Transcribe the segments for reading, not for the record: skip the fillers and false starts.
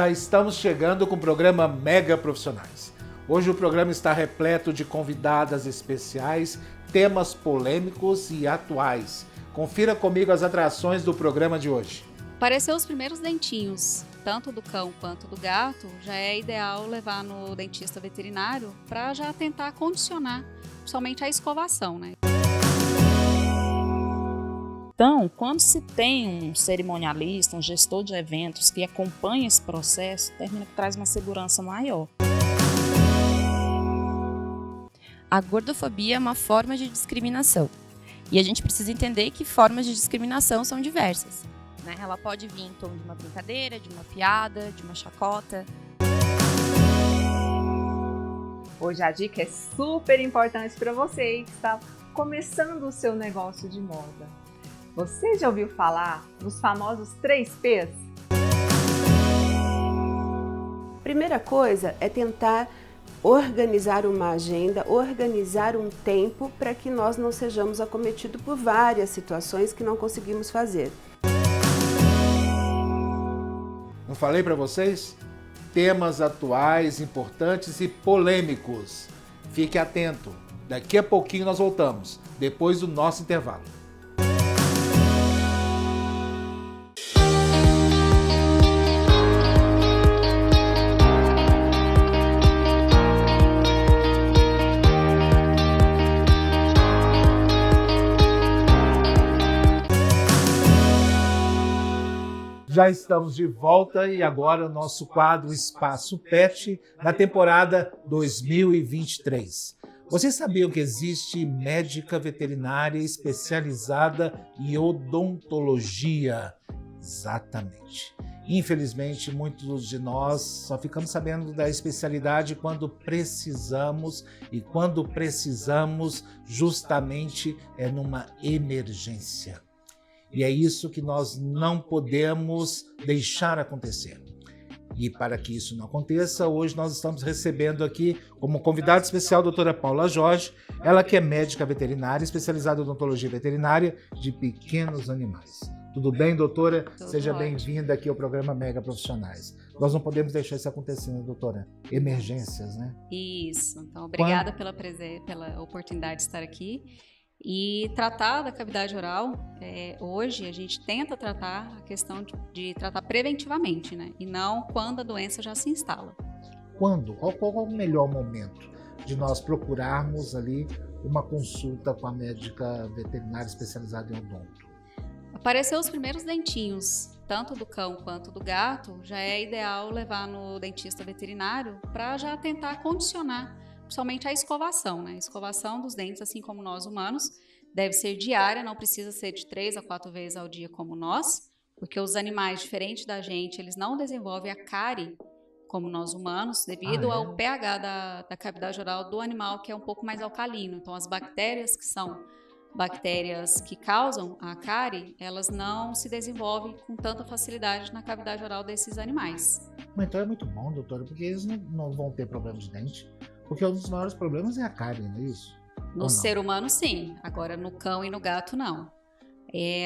Já estamos chegando com o programa Mega Profissionais. Hoje o programa está repleto de convidadas especiais, temas polêmicos e atuais. Confira comigo as atrações do programa de hoje. Apareceu os primeiros dentinhos, tanto do cão quanto do gato, já é ideal levar no dentista veterinário para já tentar condicionar, principalmente a escovação, né? Então, quando se tem um cerimonialista, um gestor de eventos que acompanha esse processo, termina que traz uma segurança maior. A gordofobia é uma forma de discriminação. E a gente precisa entender que formas de discriminação são diversas, né? Ela pode vir em tom de uma brincadeira, de uma piada, de uma chacota. Hoje a dica é super importante para você que está começando o seu negócio de moda. Você já ouviu falar dos famosos 3 P's? Primeira coisa é tentar organizar uma agenda, organizar um tempo para que nós não sejamos acometidos por várias situações que não conseguimos fazer. Não falei para vocês? Temas atuais, importantes e polêmicos. Fique atento. Daqui a pouquinho nós voltamos, depois do nosso intervalo. Já estamos de volta e agora o nosso quadro Espaço Pet na temporada 2023. Vocês sabiam que existe médica veterinária especializada em odontologia? Exatamente. Infelizmente, muitos de nós só ficamos sabendo da especialidade quando precisamos, e quando precisamos justamente é numa emergência. E é isso que nós não podemos deixar acontecer. E para que isso não aconteça, hoje nós estamos recebendo aqui como convidada especial a doutora Paula Jorge, ela que é médica veterinária, especializada em odontologia veterinária de pequenos animais. Tudo bem, doutora? Seja bem-vinda aqui ao programa Mega Profissionais. Nós não podemos deixar isso acontecendo, doutora. Emergências, né? Isso. Então, obrigada pela oportunidade de estar aqui. E tratar da cavidade oral, hoje a gente tenta tratar a questão de tratar preventivamente, né? E não quando a doença já se instala. Quando? Qual é o melhor momento de nós procurarmos ali uma consulta com a médica veterinária especializada em odonto? Apareceu os primeiros dentinhos, tanto do cão quanto do gato, já é ideal levar no dentista veterinário para já tentar condicionar principalmente a escovação, né? A escovação dos dentes, assim como nós humanos, deve ser diária, não precisa ser de 3 a 4 vezes ao dia como nós, porque os animais, diferentes da gente, eles não desenvolvem a cárie como nós humanos, devido ao pH da cavidade oral do animal, que é um pouco mais alcalino. Então, as bactérias que são bactérias que causam a cárie, elas não se desenvolvem com tanta facilidade na cavidade oral desses animais. Então é muito bom, doutora, porque eles não vão ter problema de dente. Porque um dos maiores problemas é a cárie, não é isso? No ser humano, sim. Agora, no cão e no gato, não.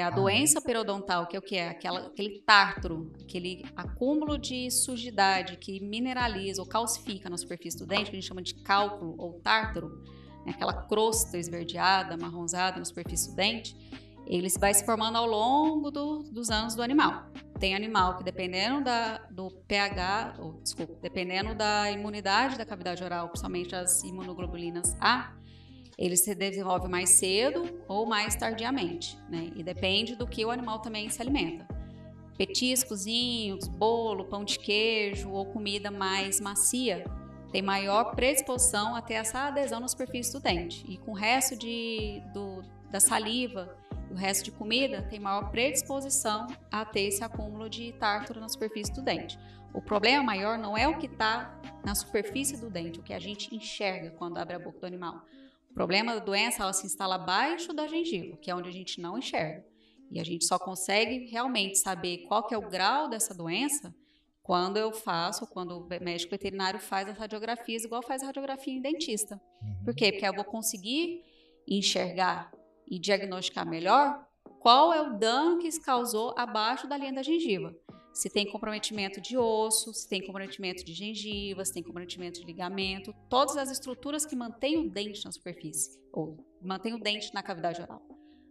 A doença periodontal, que é o que é? Aquele tártaro, aquele acúmulo de sujidade que mineraliza ou calcifica na superfície do dente, que a gente chama de cálculo ou tártaro, né? Aquela crosta esverdeada, marronzada na superfície do dente, ele vai se formando ao longo dos anos do animal. Tem animal que, dependendo dependendo da imunidade da cavidade oral, principalmente as imunoglobulinas A, ele se desenvolve mais cedo ou mais tardiamente, né? E depende do que o animal também se alimenta. Petiscozinhos, bolo, pão de queijo ou comida mais macia tem maior predisposição a ter essa adesão na superfície do dente. E com o resto da saliva, o resto de comida tem maior predisposição a ter esse acúmulo de tártaro na superfície do dente. O problema maior não é o que está na superfície do dente, o que a gente enxerga quando abre a boca do animal. O problema da doença, ela se instala abaixo da gengiva, que é onde a gente não enxerga. E a gente só consegue realmente saber qual que é o grau dessa doença quando o médico veterinário faz as radiografias, igual faz a radiografia em dentista. Por quê? Porque eu vou conseguir enxergar e diagnosticar melhor qual é o dano que se causou abaixo da linha da gengiva. se tem comprometimento de osso, se tem comprometimento de gengiva, se tem comprometimento de ligamento, todas as estruturas que mantêm o dente na superfície, ou mantêm o dente na cavidade oral.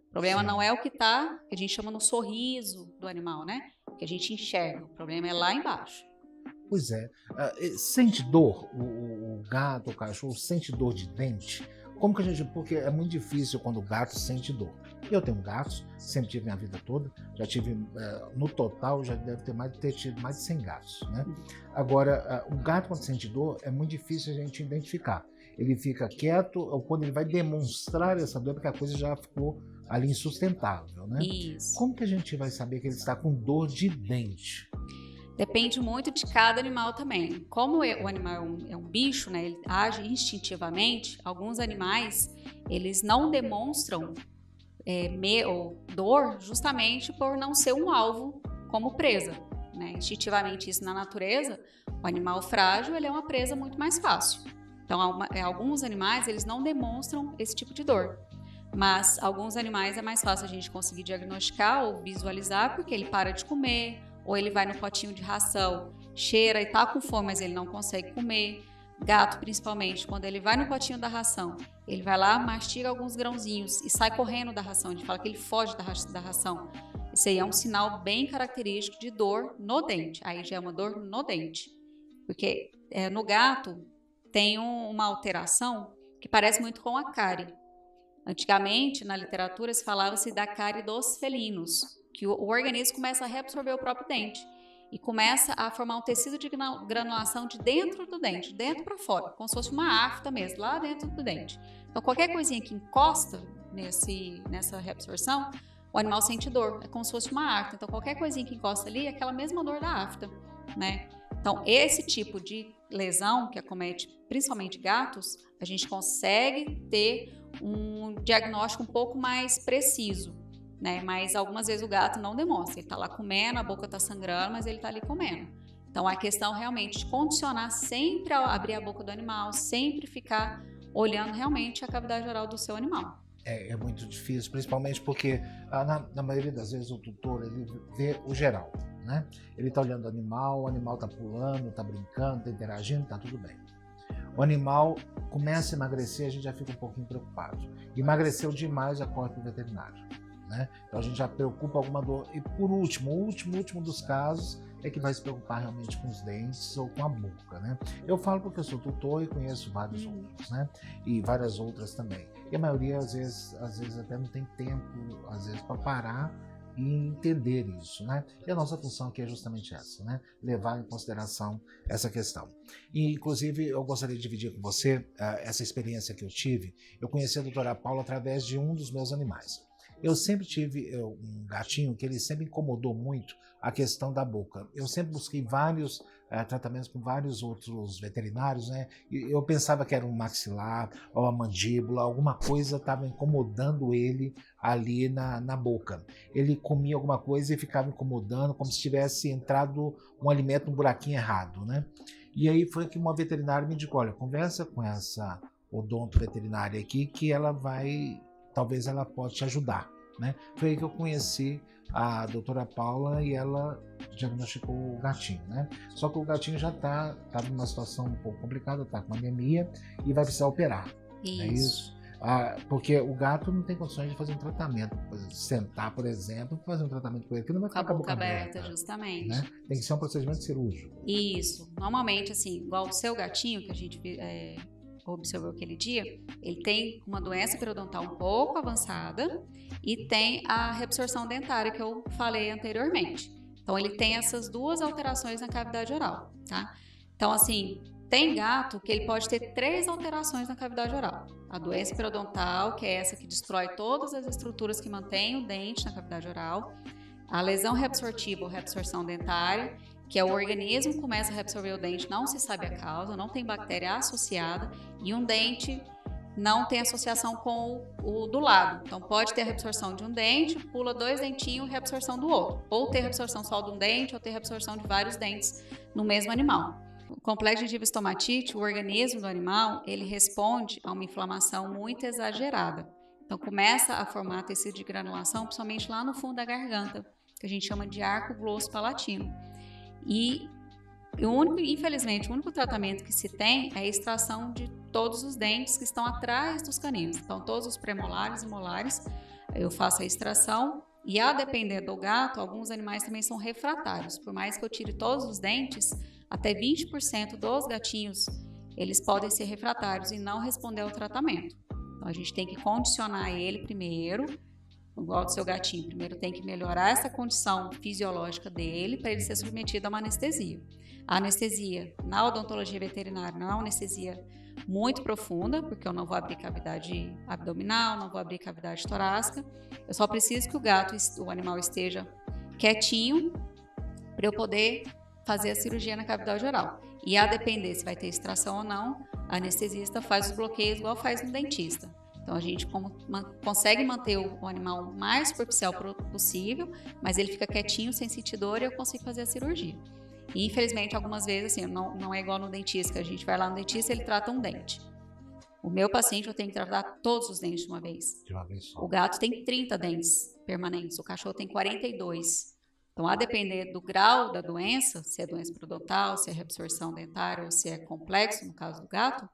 O problema não é o que está, que a gente chama no sorriso do animal, né? Que a gente enxerga. O problema é lá embaixo. Pois é. Sente dor? O gato, o cachorro, sente dor de dente? Como que a gente... Porque é muito difícil quando o gato sente dor. Eu tenho gatos, sempre tive minha vida toda. Já tive, no total, já deve ter tido mais de 100 gatos, né? Agora, o gato quando sente dor, é muito difícil a gente identificar. Ele fica quieto, ou quando ele vai demonstrar essa dor, porque a coisa já ficou ali insustentável, né? Isso. Como que a gente vai saber que ele está com dor de dente? Depende muito de cada animal também. Como o animal é um bicho, né, ele age instintivamente, alguns animais, eles não demonstram ou dor justamente por não ser um alvo como presa, né? Instintivamente, isso na natureza, o animal frágil, ele é uma presa muito mais fácil. Então, alguns animais, eles não demonstram esse tipo de dor. Mas alguns animais é mais fácil a gente conseguir diagnosticar ou visualizar, porque ele para de comer, ou ele vai no potinho de ração, cheira e tá com fome, mas ele não consegue comer. Gato, principalmente, quando ele vai no potinho da ração, ele vai lá, mastiga alguns grãozinhos e sai correndo da ração. A gente fala que ele foge da ração. Isso aí é um sinal bem característico de dor no dente. Aí já é uma dor no dente. Porque no gato tem uma alteração que parece muito com a cárie. Antigamente, na literatura, se falava-se da cárie dos felinos, que o organismo começa a reabsorver o próprio dente e começa a formar um tecido de granulação de dentro do dente, de dentro para fora, como se fosse uma afta mesmo, lá dentro do dente. Então, qualquer coisinha que encosta nessa reabsorção, o animal sente dor, é como se fosse uma afta. Então, qualquer coisinha que encosta ali é aquela mesma dor da afta, né? Então, esse tipo de lesão que acomete principalmente gatos, a gente consegue ter um diagnóstico um pouco mais preciso, né? Mas algumas vezes o gato não demonstra, ele está lá comendo, a boca está sangrando, mas ele está ali comendo. Então, a questão realmente de condicionar sempre a abrir a boca do animal, sempre ficar olhando realmente a cavidade oral do seu animal. É muito difícil, principalmente porque na maioria das vezes o tutor ele vê o geral, né? Ele está olhando o animal está pulando, está brincando, está interagindo, está tudo bem. O animal começa a emagrecer, a gente já fica um pouquinho preocupado. Emagreceu demais, já corre para o veterinário, né? Então a gente já preocupa alguma dor. E por último, o último dos casos é que vai se preocupar realmente com os dentes ou com a boca, né? Eu falo porque eu sou tutor e conheço vários outros, né? E várias outras também. E a maioria, às vezes até não tem tempo, às vezes, para parar e entender isso, né? E a nossa função aqui é justamente essa, né? Levar em consideração essa questão. E, inclusive, eu gostaria de dividir com você essa experiência que eu tive. Eu conheci a doutora Paula através de um dos meus animais. Eu sempre tive um gatinho que ele sempre incomodou muito a questão da boca. Eu sempre busquei vários tratamentos com vários outros veterinários, né? E eu pensava que era um maxilar ou a mandíbula, alguma coisa estava incomodando ele ali na boca. Ele comia alguma coisa e ficava incomodando, como se tivesse entrado um alimento, um buraquinho errado, né? E aí foi que uma veterinária me indicou, olha, conversa com essa odonto veterinária aqui que ela talvez ela pode te ajudar, né? Foi aí que eu conheci a doutora Paula e ela diagnosticou o gatinho, né? Só que o gatinho já tá numa situação um pouco complicada, tá com anemia e vai precisar operar. Isso. É isso? Porque o gato não tem condições de fazer um tratamento, sentar, por exemplo, fazer um tratamento com ele, que não vai ficar com a boca aberta, justamente. Né? Tem que ser um procedimento cirúrgico. Isso. Normalmente, assim, igual o seu gatinho, que a gente observou aquele dia, ele tem uma doença periodontal um pouco avançada e tem a reabsorção dentária que eu falei anteriormente. Então, ele tem essas duas alterações na cavidade oral, tá? Então, assim, tem gato que ele pode ter 3 alterações na cavidade oral. A doença periodontal, que é essa que destrói todas as estruturas que mantêm o dente na cavidade oral. A lesão reabsortiva ou reabsorção dentária, que é o organismo começa a reabsorver o dente, não se sabe a causa, não tem bactéria associada, e um dente não tem associação com o do lado. Então, pode ter a reabsorção de um dente, pula 2 dentinhos, reabsorção do outro. Ou ter reabsorção só de um dente, ou ter reabsorção de vários dentes no mesmo animal. O complexo gengiva estomatite, o organismo do animal, ele responde a uma inflamação muito exagerada. Então, começa a formar tecido de granulação, principalmente lá no fundo da garganta, que a gente chama de arco glossopalatino. E infelizmente, o único tratamento que se tem é a extração de todos os dentes que estão atrás dos caninos. Então, todos os premolares e molares, eu faço a extração. E a depender do gato, alguns animais também são refratários. Por mais que eu tire todos os dentes, até 20% dos gatinhos, eles podem ser refratários e não responder ao tratamento. Então, a gente tem que condicionar ele primeiro, igual do seu gatinho. Primeiro tem que melhorar essa condição fisiológica dele para ele ser submetido a uma anestesia. A anestesia na odontologia veterinária não é uma anestesia muito profunda, porque eu não vou abrir cavidade abdominal, não vou abrir cavidade torácica. Eu só preciso que o animal esteja quietinho para eu poder fazer a cirurgia na cavidade oral. E a depender se vai ter extração ou não, a anestesista faz os bloqueios igual faz no dentista. Então a gente consegue manter o animal o mais superficial possível, mas ele fica quietinho, sem sentir dor, e eu consigo fazer a cirurgia. E infelizmente algumas vezes assim, não é igual no dentista, que a gente vai lá no dentista e ele trata um dente. O meu paciente eu tenho que tratar todos os dentes de uma vez. De uma vez só. O gato tem 30 dentes permanentes, o cachorro tem 42. Então, a depender do grau da doença, se é doença periodontal, se é reabsorção dentária ou se é complexo, no caso do gato,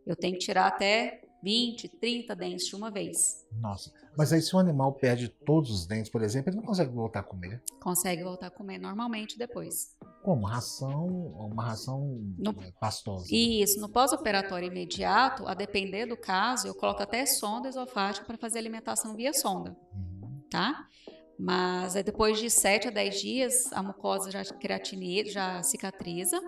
eu tenho que tirar até 20, 30 dentes de uma vez. Nossa, mas aí se o animal perde todos os dentes, por exemplo, ele não consegue voltar a comer? Consegue voltar a comer normalmente depois. Como? Uma ração pastosa? Isso, no pós-operatório imediato, a depender do caso, eu coloco até sonda esofágica para fazer alimentação via sonda, tá? Mas depois de 7 a 10 dias, a mucosa já queratiniza, já cicatriza,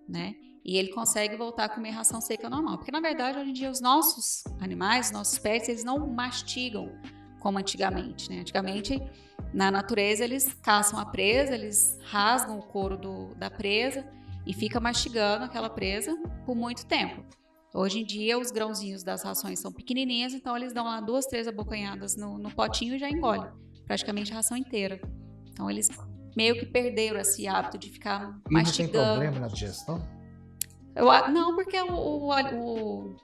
né? E ele consegue voltar a comer ração seca normal. Porque, na verdade, hoje em dia, os nossos animais, os nossos pets, eles não mastigam como antigamente, né? Antigamente, na natureza, eles caçam a presa, eles rasgam o couro da presa e fica mastigando aquela presa por muito tempo. Hoje em dia, os grãozinhos das rações são pequenininhas, então eles dão lá 2, 3 abocanhadas no potinho e já engolem praticamente a ração inteira. Então, eles meio que perderam esse hábito de ficar mastigando. E não tem problema na digestão? Não, porque o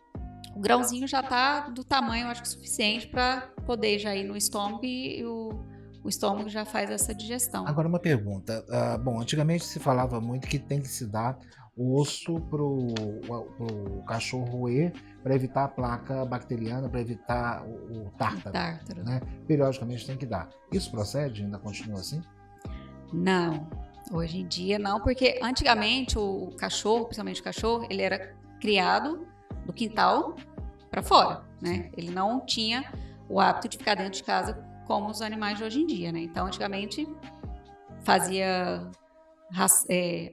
grãozinho já está do tamanho, eu acho que suficiente para poder já ir no estômago e o estômago já faz essa digestão. Agora uma pergunta. Bom, antigamente se falava muito que tem que se dar o osso pro cachorro roer para evitar a placa bacteriana, para evitar o tártaro, né? Periodicamente tem que dar. Isso procede? Ainda continua assim? Não. Hoje em dia não, porque antigamente o cachorro, principalmente o cachorro, ele era criado do quintal para fora, né? Ele não tinha o hábito de ficar dentro de casa como os animais de hoje em dia, né? Então, antigamente fazia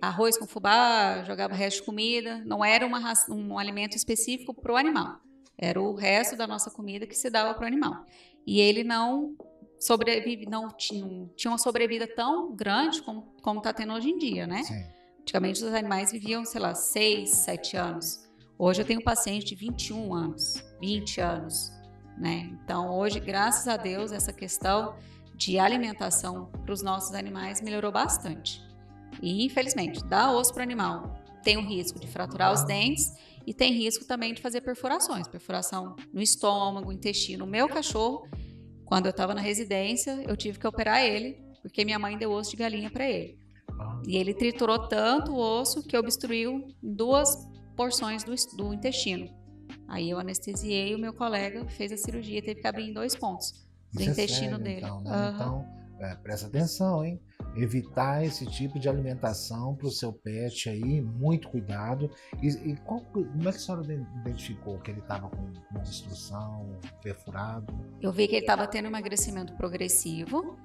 arroz com fubá, jogava resto de comida, não era um alimento específico para o animal, era o resto da nossa comida que se dava para o animal. E ele não tinha uma sobrevida tão grande como está tendo hoje em dia, né? Sim. Antigamente os animais viviam, 6, 7 anos. Hoje eu tenho um paciente de 21 anos, 20 anos, né? Então hoje, graças a Deus, essa questão de alimentação para os nossos animais melhorou bastante. E infelizmente, dar osso para o animal tem o risco de fraturar os dentes e tem risco também de fazer perfuração no estômago, intestino. O meu cachorro, quando eu estava na residência, eu tive que operar ele, porque minha mãe deu osso de galinha para ele. E ele triturou tanto o osso que obstruiu 2 porções do intestino. Aí eu anestesiei, o meu colega fez a cirurgia, teve que abrir em 2 pontos do intestino dele. Então, né? Então, presta atenção, hein? Evitar esse tipo de alimentação para o seu pet aí, muito cuidado. E como é que a senhora identificou que ele estava com obstrução, perfurado? Eu vi que ele estava tendo um emagrecimento progressivo,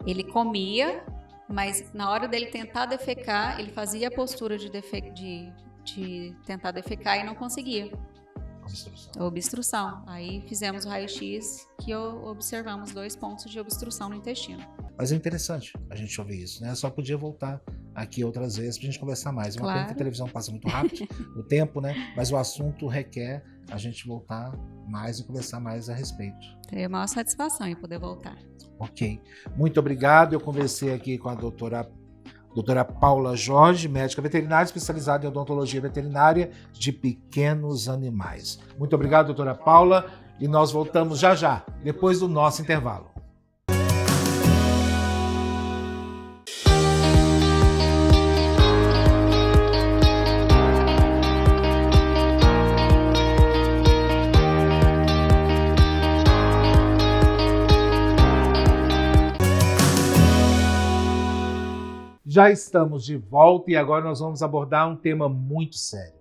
ele comia, mas na hora dele tentar defecar, ele fazia a postura de tentar defecar e não conseguia. Obstrução. Aí fizemos o raio-x que observamos 2 pontos de obstrução no intestino. Mas é interessante a gente ouvir isso, né? Só podia voltar aqui outras vezes pra gente conversar mais. Uma pena que a televisão passa muito rápido, o tempo, né? Mas o assunto requer a gente voltar mais e conversar mais a respeito. Teria a maior satisfação em poder voltar. Ok. Muito obrigado. Eu conversei aqui com a doutora Paula Jorge, médica veterinária especializada em odontologia veterinária de pequenos animais. Muito obrigado, doutora Paula, e nós voltamos já, depois do nosso intervalo. Já estamos de volta e agora nós vamos abordar um tema muito sério.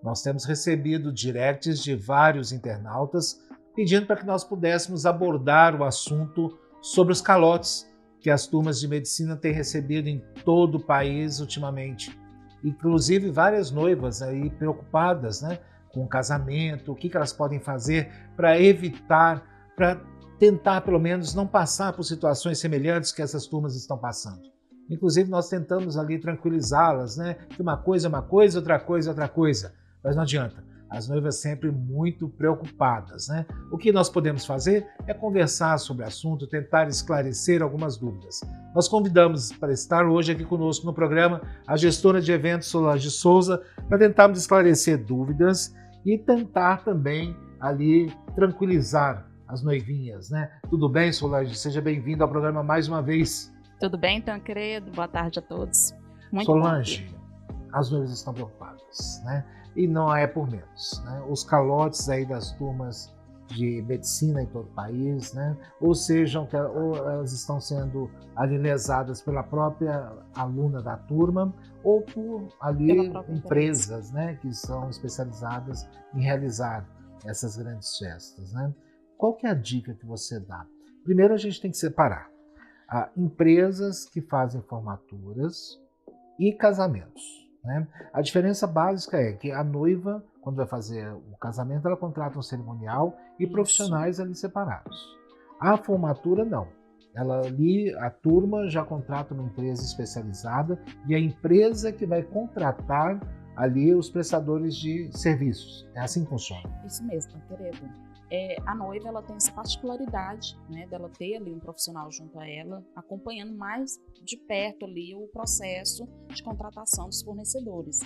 Nós temos recebido directs de vários internautas pedindo para que nós pudéssemos abordar o assunto sobre os calotes que as turmas de medicina têm recebido em todo o país ultimamente. Inclusive várias noivas aí preocupadas, né, com o casamento, o que elas podem fazer para evitar, para tentar pelo menos não passar por situações semelhantes que essas turmas estão passando. Inclusive nós tentamos ali tranquilizá-las, né, que uma coisa é uma coisa, outra coisa é outra coisa, mas não adianta. As noivas sempre muito preocupadas, né? O que nós podemos fazer é conversar sobre o assunto, tentar esclarecer algumas dúvidas. Nós convidamos para estar hoje aqui conosco no programa a gestora de eventos Solange Souza para tentarmos esclarecer dúvidas e tentar também ali tranquilizar as noivinhas, né? Tudo bem, Solange? Seja bem-vindo ao programa mais uma vez. Tudo bem, Tancredo? Boa tarde a todos. Muito Solange, bom. as noivas estão preocupadas, né? E não é por menos, né? Os calotes aí das turmas de medicina em todo o país, né? Ou elas estão sendo ali lesadas pela própria aluna da turma ou por ali empresas, né? Que são especializadas em realizar essas grandes festas, né? Qual que é a dica que você dá? Primeiro a gente tem que separar empresas que fazem formaturas e casamentos. Né? A diferença básica é que a noiva, quando vai fazer o casamento, ela contrata um cerimonial e profissionais ali separados. A formatura não. A turma já contrata uma empresa especializada e a empresa que vai contratar ali os prestadores de serviços. É assim que funciona. Isso mesmo, querido. A noiva ela tem essa particularidade, né, dela ter ali um profissional junto a ela, acompanhando mais de perto ali o processo de contratação dos fornecedores,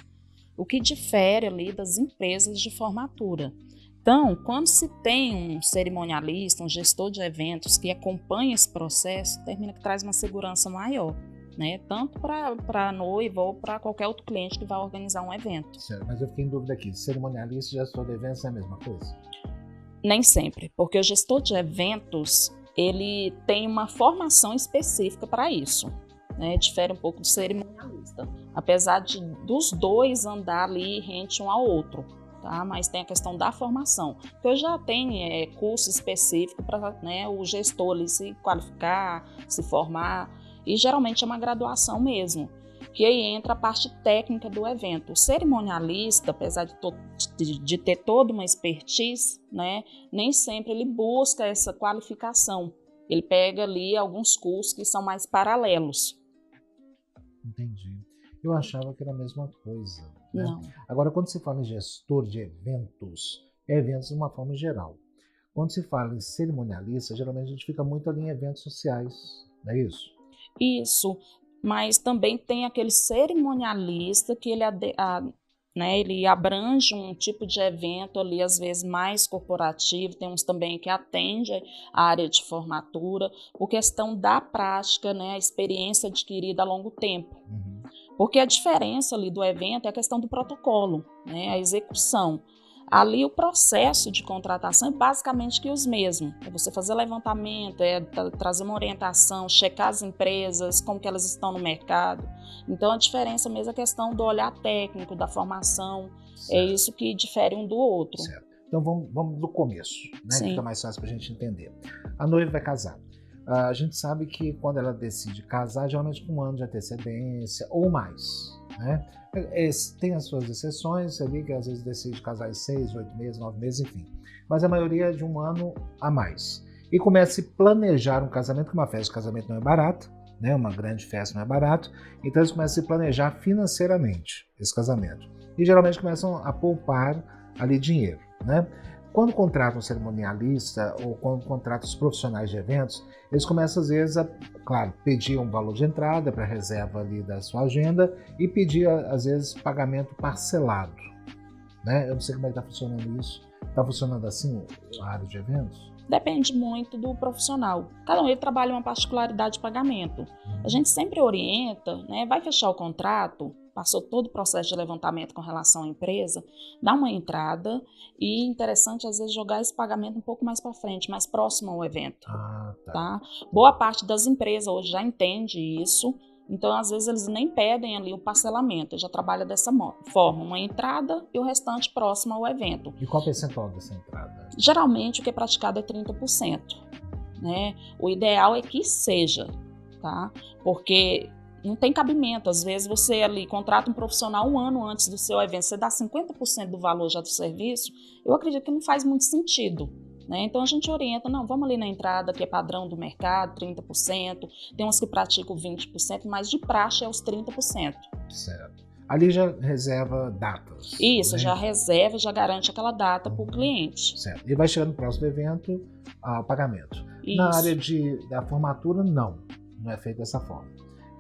o que difere ali das empresas de formatura. Então, quando se tem um cerimonialista, um gestor de eventos que acompanha esse processo, termina que traz uma segurança maior, né, tanto para a noiva ou para qualquer outro cliente que vai organizar um evento. Certo, mas eu fiquei em dúvida aqui, cerimonialista e gestor de eventos é a mesma coisa? Nem sempre, porque o gestor de eventos, ele tem uma formação específica para isso, né? Difere um pouco do cerimonialista, apesar dos dois andar ali rente um ao outro, tá? Mas tem a questão da formação, que eu já tenho curso específico para, né, o gestor ali se qualificar, se formar, e geralmente é uma graduação mesmo, que aí entra a parte técnica do evento. O cerimonialista, apesar de ter toda uma expertise, né, nem sempre ele busca essa qualificação. Ele pega ali alguns cursos que são mais paralelos. Entendi. Eu achava que era a mesma coisa. Né? Não. Agora, quando se fala em gestor de eventos, é eventos de uma forma geral. Quando se fala em cerimonialista, geralmente a gente fica muito ali em eventos sociais, não é isso? Isso. Mas também tem aquele cerimonialista que ele abrange um tipo de evento ali, às vezes mais corporativo, tem uns também que atende a área de formatura, por questão da prática, né, a experiência adquirida a longo tempo. Uhum. Porque a diferença ali do evento é a questão do protocolo, né, a execução. Ali o processo de contratação é basicamente que os mesmos. É você fazer levantamento, trazer uma orientação, checar as empresas, como que elas estão no mercado. Então a diferença mesmo é a questão do olhar técnico, da formação. Certo. É isso que difere um do outro. Certo. Então vamos do começo, né? Que fica mais fácil para a gente entender. A noiva vai casar. A gente sabe que quando ela decide casar, geralmente com um ano de antecedência ou mais, né? Tem as suas exceções ali, que às vezes decide casar em 6, 8 meses, 9 meses, enfim. Mas a maioria é de um ano a mais. E começa a planejar um casamento, que uma festa de casamento não é barata, né? Uma grande festa não é barato. Então eles começam a se planejar financeiramente esse casamento. E geralmente começam a poupar ali dinheiro, né? Quando contratam um cerimonialista ou quando contratam os profissionais de eventos, eles começam às vezes a, claro, pedir um valor de entrada para reserva ali da sua agenda e pedir às vezes pagamento parcelado, né? Eu não sei como é que está funcionando isso. Está funcionando assim a área de eventos? Depende muito do profissional. Cada um trabalha uma particularidade de pagamento. A gente sempre orienta, né? Vai fechar o contrato, passou todo o processo de levantamento com relação à empresa, dá uma entrada e interessante às vezes jogar esse pagamento um pouco mais para frente, mais próximo ao evento. Tá. Boa parte das empresas hoje já entende isso, Então, às vezes, eles nem pedem ali o parcelamento, já trabalha dessa forma, uma entrada e o restante próximo ao evento. E qual o percentual dessa entrada? Geralmente, o que é praticado é 30%. Né? O ideal é que seja, tá? Porque não tem cabimento. Às vezes, você ali contrata um profissional 1 ano antes do seu evento, você dá 50% do valor já do serviço, eu acredito que não faz muito sentido. Né? Então a gente orienta, não, vamos ali na entrada, que é padrão do mercado, 30%, tem uns que praticam 20%, mas de praxe é os 30%. Certo. Ali já reserva datas. Isso, né? já reserva, já garante aquela data para o cliente. Certo. E vai chegar no próximo evento o pagamento. Isso. Na área da formatura, não é feito dessa forma.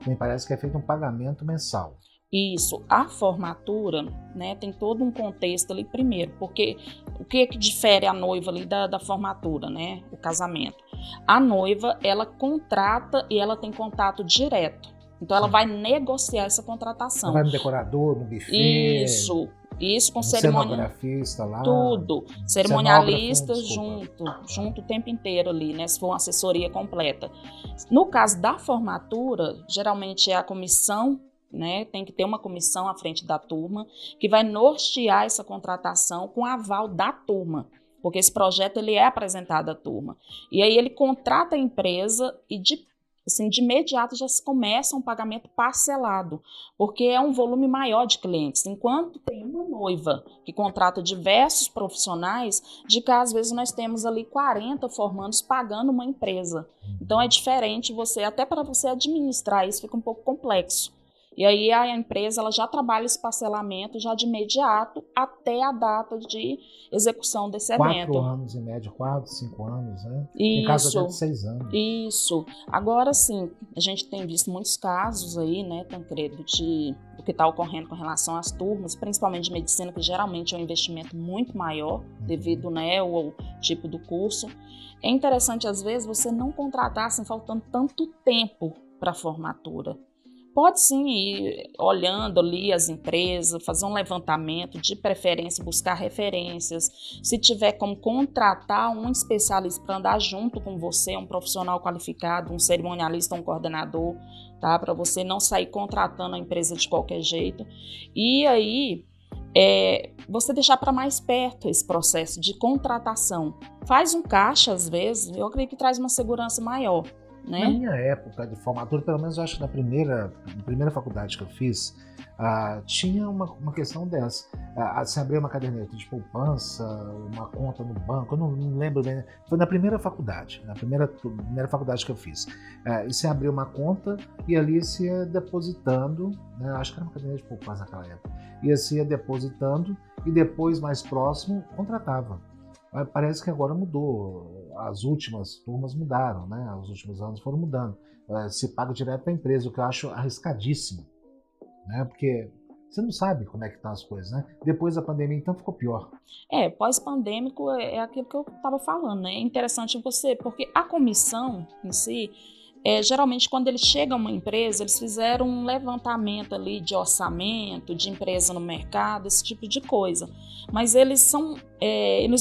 Me parece que é feito um pagamento mensal. Isso, a formatura, né, tem todo um contexto ali primeiro, porque o que difere a noiva ali da formatura, né, o casamento? A noiva, ela contrata e ela tem contato direto, então ela vai negociar essa contratação. Ela vai no decorador, no buffet. Isso com um cerimonialista lá. Tudo, cerimonialista junto o tempo inteiro ali, né, se for uma assessoria completa. No caso da formatura, geralmente é a comissão, né, tem que ter uma comissão à frente da turma que vai nortear essa contratação com aval da turma, porque esse projeto ele é apresentado à turma. E aí ele contrata a empresa e de imediato já se começa um pagamento parcelado, porque é um volume maior de clientes. Enquanto tem uma noiva que contrata diversos profissionais, de cá às vezes nós temos ali 40 formandos pagando uma empresa. Então é diferente até para você administrar isso fica um pouco complexo. E aí a empresa ela já trabalha esse parcelamento já de imediato até a data de execução desse evento. 4 anos em média, 4, 5 anos, né? Isso. Em caso até de 6 anos. Isso. Agora sim, a gente tem visto muitos casos aí, né, Tancredo, do que está ocorrendo com relação às turmas, principalmente de medicina, que geralmente é um investimento muito maior devido, né, ao tipo do curso. É interessante, às vezes, você não contratar assim, faltando tanto tempo para a formatura. Pode sim ir olhando ali as empresas, fazer um levantamento, de preferência buscar referências. Se tiver como contratar um especialista para andar junto com você, um profissional qualificado, um cerimonialista, um coordenador, tá? Para você não sair contratando a empresa de qualquer jeito. E aí, você deixar para mais perto esse processo de contratação. Faz um caixa, às vezes, eu acredito que traz uma segurança maior. Né? Na minha época de formatura, pelo menos eu acho que na primeira faculdade que eu fiz, tinha uma questão dessa. Você abrir uma caderneta de poupança, uma conta no banco, eu não lembro bem. Foi na primeira faculdade, na primeira faculdade que eu fiz. E você abriu uma conta e ali se ia depositando, né? Acho que era uma caderneta de poupança naquela época. E se ia depositando e depois, mais próximo, contratava. Parece que agora mudou. As últimas turmas mudaram, né? Os últimos anos foram mudando. Se paga direto para a empresa, o que eu acho arriscadíssimo, né? Porque você não sabe como é que estão as coisas, né? Depois da pandemia, então, ficou pior. Pós-pandêmico é aquilo que eu estava falando, né? É interessante porque a comissão em si, geralmente quando eles chegam a uma empresa, eles fizeram um levantamento ali de orçamento, de empresa no mercado, esse tipo de coisa. Mas eles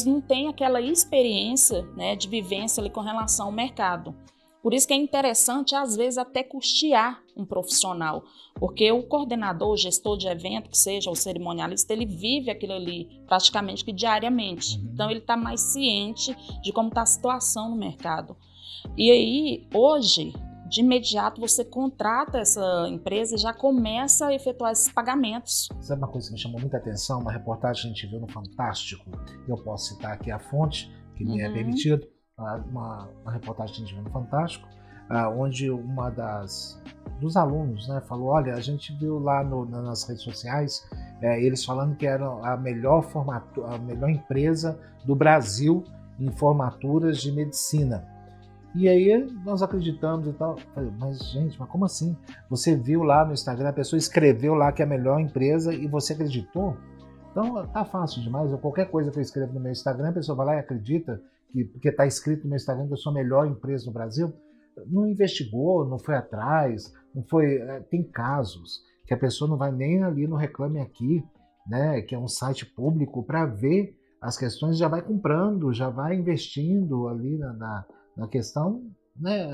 não têm aquela experiência, né, de vivência ali com relação ao mercado. Por isso que é interessante, às vezes, até custear um profissional, porque o coordenador, o gestor de evento, que seja o cerimonialista, ele vive aquilo ali praticamente que diariamente. Então, ele está mais ciente de como está a situação no mercado. E aí, hoje, de imediato, você contrata essa empresa e já começa a efetuar esses pagamentos. Sabe uma coisa que me chamou muita atenção? Uma reportagem que a gente viu no Fantástico, eu posso citar aqui a fonte, que me é permitido, uma reportagem que a gente viu no Fantástico, onde dos alunos, né, falou, olha, a gente viu lá nas redes sociais, eles falando que era a melhor empresa do Brasil em formaturas de medicina. E aí nós acreditamos e tal. Mas, gente, como assim? Você viu lá no Instagram, a pessoa escreveu lá que é a melhor empresa e você acreditou? Então tá fácil demais. Qualquer coisa que eu escrevo no meu Instagram, a pessoa vai lá e acredita porque está escrito no meu Instagram que eu sou a melhor empresa no Brasil. Não investigou, não foi atrás, não foi. Tem casos que a pessoa não vai nem ali no Reclame Aqui, né, que é um site público, para ver as questões, já vai comprando, já vai investindo ali na questão, né,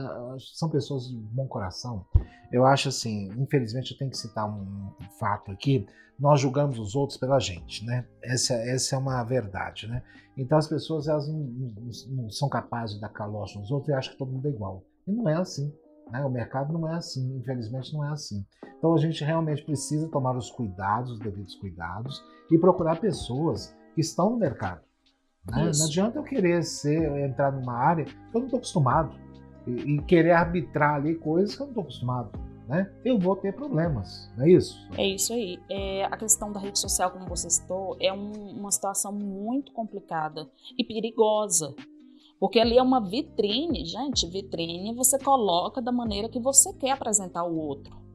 são pessoas de bom coração. Eu acho assim, infelizmente eu tenho que citar um fato aqui, nós julgamos os outros pela gente, né? Essa é uma verdade, né? Então as pessoas elas não são capazes de dar calote nos outros e acham que todo mundo é igual. E não é assim, né? O mercado não é assim, infelizmente não é assim. Então a gente realmente precisa tomar os cuidados, os devidos cuidados e procurar pessoas que estão no mercado. Né? Não adianta eu querer entrar numa área que eu não estou acostumado e querer arbitrar ali coisas que eu não estou acostumado. Né? Eu vou ter problemas, não é isso? É isso aí. A questão da rede social, como você citou, é uma situação muito complicada e perigosa. Porque ali é uma vitrine, gente. Vitrine você coloca da maneira que você quer apresentar o outro.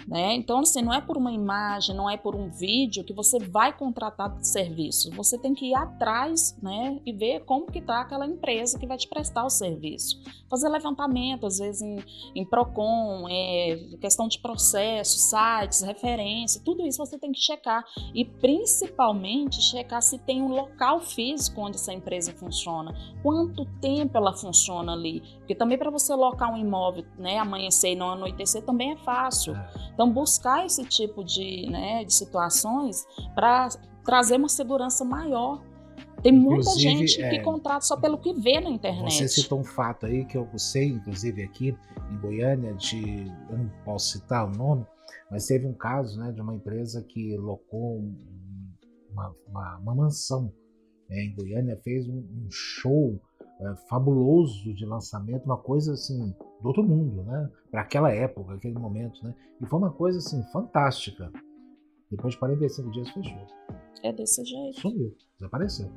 Né? Então, assim, não é por uma imagem, não é por um vídeo que você vai contratar serviço. Você tem que ir atrás, né, e ver como que está aquela empresa que vai te prestar o serviço. Fazer levantamento, às vezes em Procon, questão de processo, sites, referência, tudo isso você tem que checar. E principalmente checar se tem um local físico onde essa empresa funciona. Quanto tempo ela funciona ali. Porque também para você locar um imóvel, né, amanhecer e não anoitecer também é fácil. Então, buscar esse tipo de situações para trazer uma segurança maiar. Tem muita gente que contrata só pelo que vê na internet. Você citou um fato aí que eu sei, inclusive aqui em Goiânia, eu não posso citar o nome, mas teve um caso, né, de uma empresa que locou uma mansão em Goiânia, fez um show fabuloso de lançamento, uma coisa assim do outro mundo, né? Para aquela época, aquele momento, né? E foi uma coisa assim fantástica. Depois de 45 dias fechou. É desse jeito. Sumiu, desapareceu,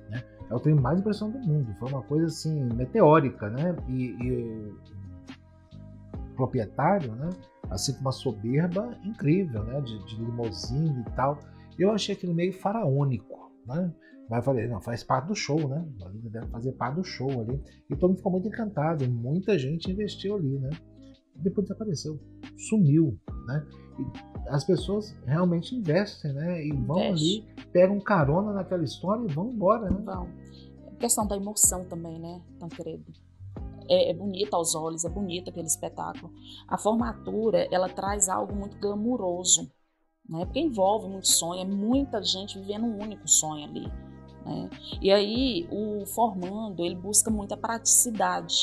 né? É o trem mais impressionante do mundo. Foi uma coisa assim meteórica, né? E o proprietário, né? Assim com uma soberba incrível, né? De limousine e tal. Eu achei aquilo meio faraônico, né? Mas eu falei, não, faz parte do show, né? Deve fazer parte do show ali. E todo mundo ficou muito encantado. Muita gente investiu ali, né? Depois desapareceu. Sumiu, né? E as pessoas realmente investem, né? E vão ali, pegam carona naquela história e vão embora, né? Vão. A questão da emoção também, né, Tancredo? É bonita aos olhos, é bonito aquele espetáculo. A formatura, ela traz algo muito glamuroso, né? Porque envolve muito sonho, é muita gente vivendo um único sonho ali. Né? E aí o formando, ele busca muita praticidade,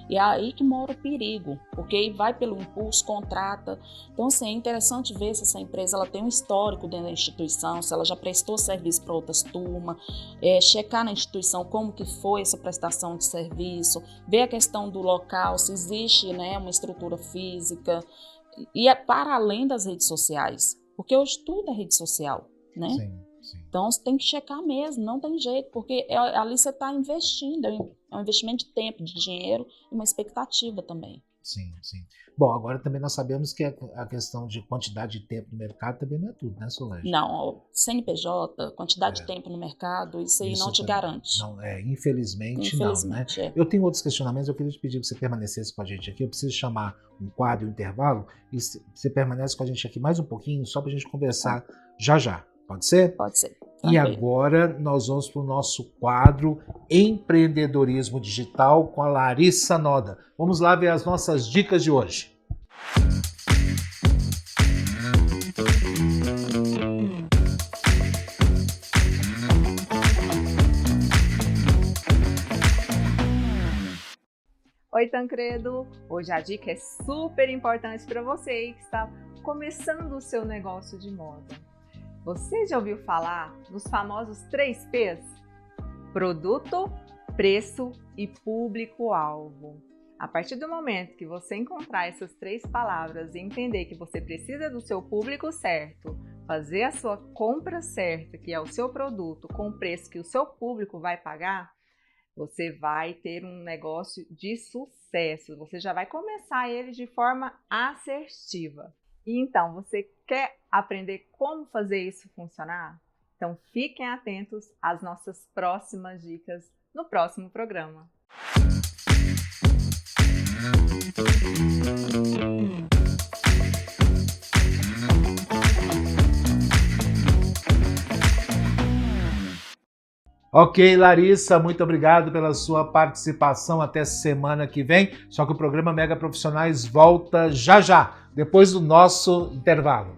e é aí que mora o perigo, porque ele vai pelo impulso, contrata. Então assim, é interessante ver se essa empresa ela tem um histórico dentro da instituição, se ela já prestou serviço para outras turmas, checar na instituição como que foi essa prestação de serviço, ver a questão do local, se existe, né, uma estrutura física, e é para além das redes sociais, porque hoje tudo é rede social, né? Sim. Então, você tem que checar mesmo, não tem jeito, porque ali você está investindo, é um investimento de tempo, de dinheiro e uma expectativa também. Sim. Bom, agora também nós sabemos que a questão de quantidade de tempo no mercado também não é tudo, né, Solange? Não, CNPJ, quantidade de tempo no mercado, isso aí não te garante. Não, infelizmente não, né? Eu tenho outros questionamentos, eu queria te pedir que você permanecesse com a gente aqui, eu preciso chamar um quadro, um intervalo, e você permanece com a gente aqui mais um pouquinho, só para a gente conversar já. Pode ser? Pode ser. E agora nós vamos para o nosso quadro Empreendedorismo Digital com a Larissa Noda. Vamos lá ver as nossas dicas de hoje. Oi, Tancredo! Hoje a dica é super importante para você que está começando o seu negócio de moda. Você já ouviu falar dos famosos 3 P's? Produto, preço e público-alvo. A partir do momento que você encontrar essas 3 palavras e entender que você precisa do seu público certo, fazer a sua compra certa, que é o seu produto, com o preço que o seu público vai pagar, você vai ter um negócio de sucesso. Você já vai começar ele de forma assertiva. E então, você quer aprender como fazer isso funcionar? Então, fiquem atentos às nossas próximas dicas no próximo programa. Ok, Larissa, muito obrigado pela sua participação. Até semana que vem. Só que o programa Mega Profissionais volta já, depois do nosso intervalo.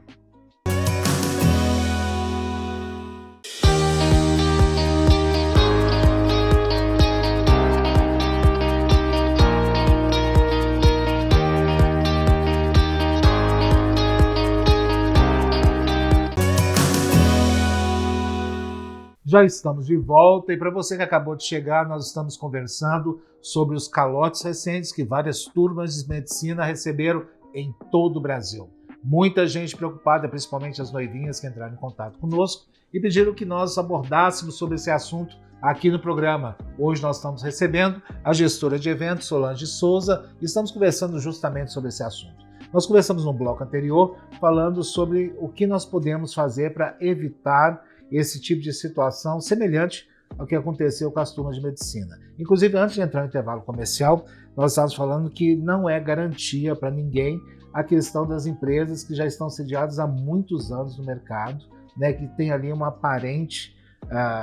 Já estamos de volta e para você que acabou de chegar, nós estamos conversando sobre os calotes recentes que várias turmas de medicina receberam em todo o Brasil. Muita gente preocupada, principalmente as noivinhas que entraram em contato conosco e pediram que nós abordássemos sobre esse assunto aqui no programa. Hoje nós estamos recebendo a gestora de eventos, Solange Souza, e estamos conversando justamente sobre esse assunto. Nós conversamos no bloco anterior falando sobre o que nós podemos fazer para evitar esse tipo de situação semelhante ao que aconteceu com as turmas de medicina. Inclusive, antes de entrar no intervalo comercial, nós estávamos falando que não é garantia para ninguém a questão das empresas que já estão sediadas há muitos anos no mercado, né, que tem ali uma aparente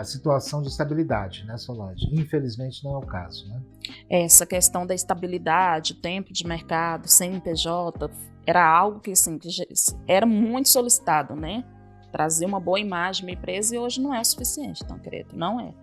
situação de estabilidade, né, Solange? Infelizmente não é o caso, né? Essa questão da estabilidade, tempo de mercado, CNPJ, era algo que, assim, que era muito solicitado, né? Trazer uma boa imagem para a empresa e hoje não é o suficiente, então, querido, não é.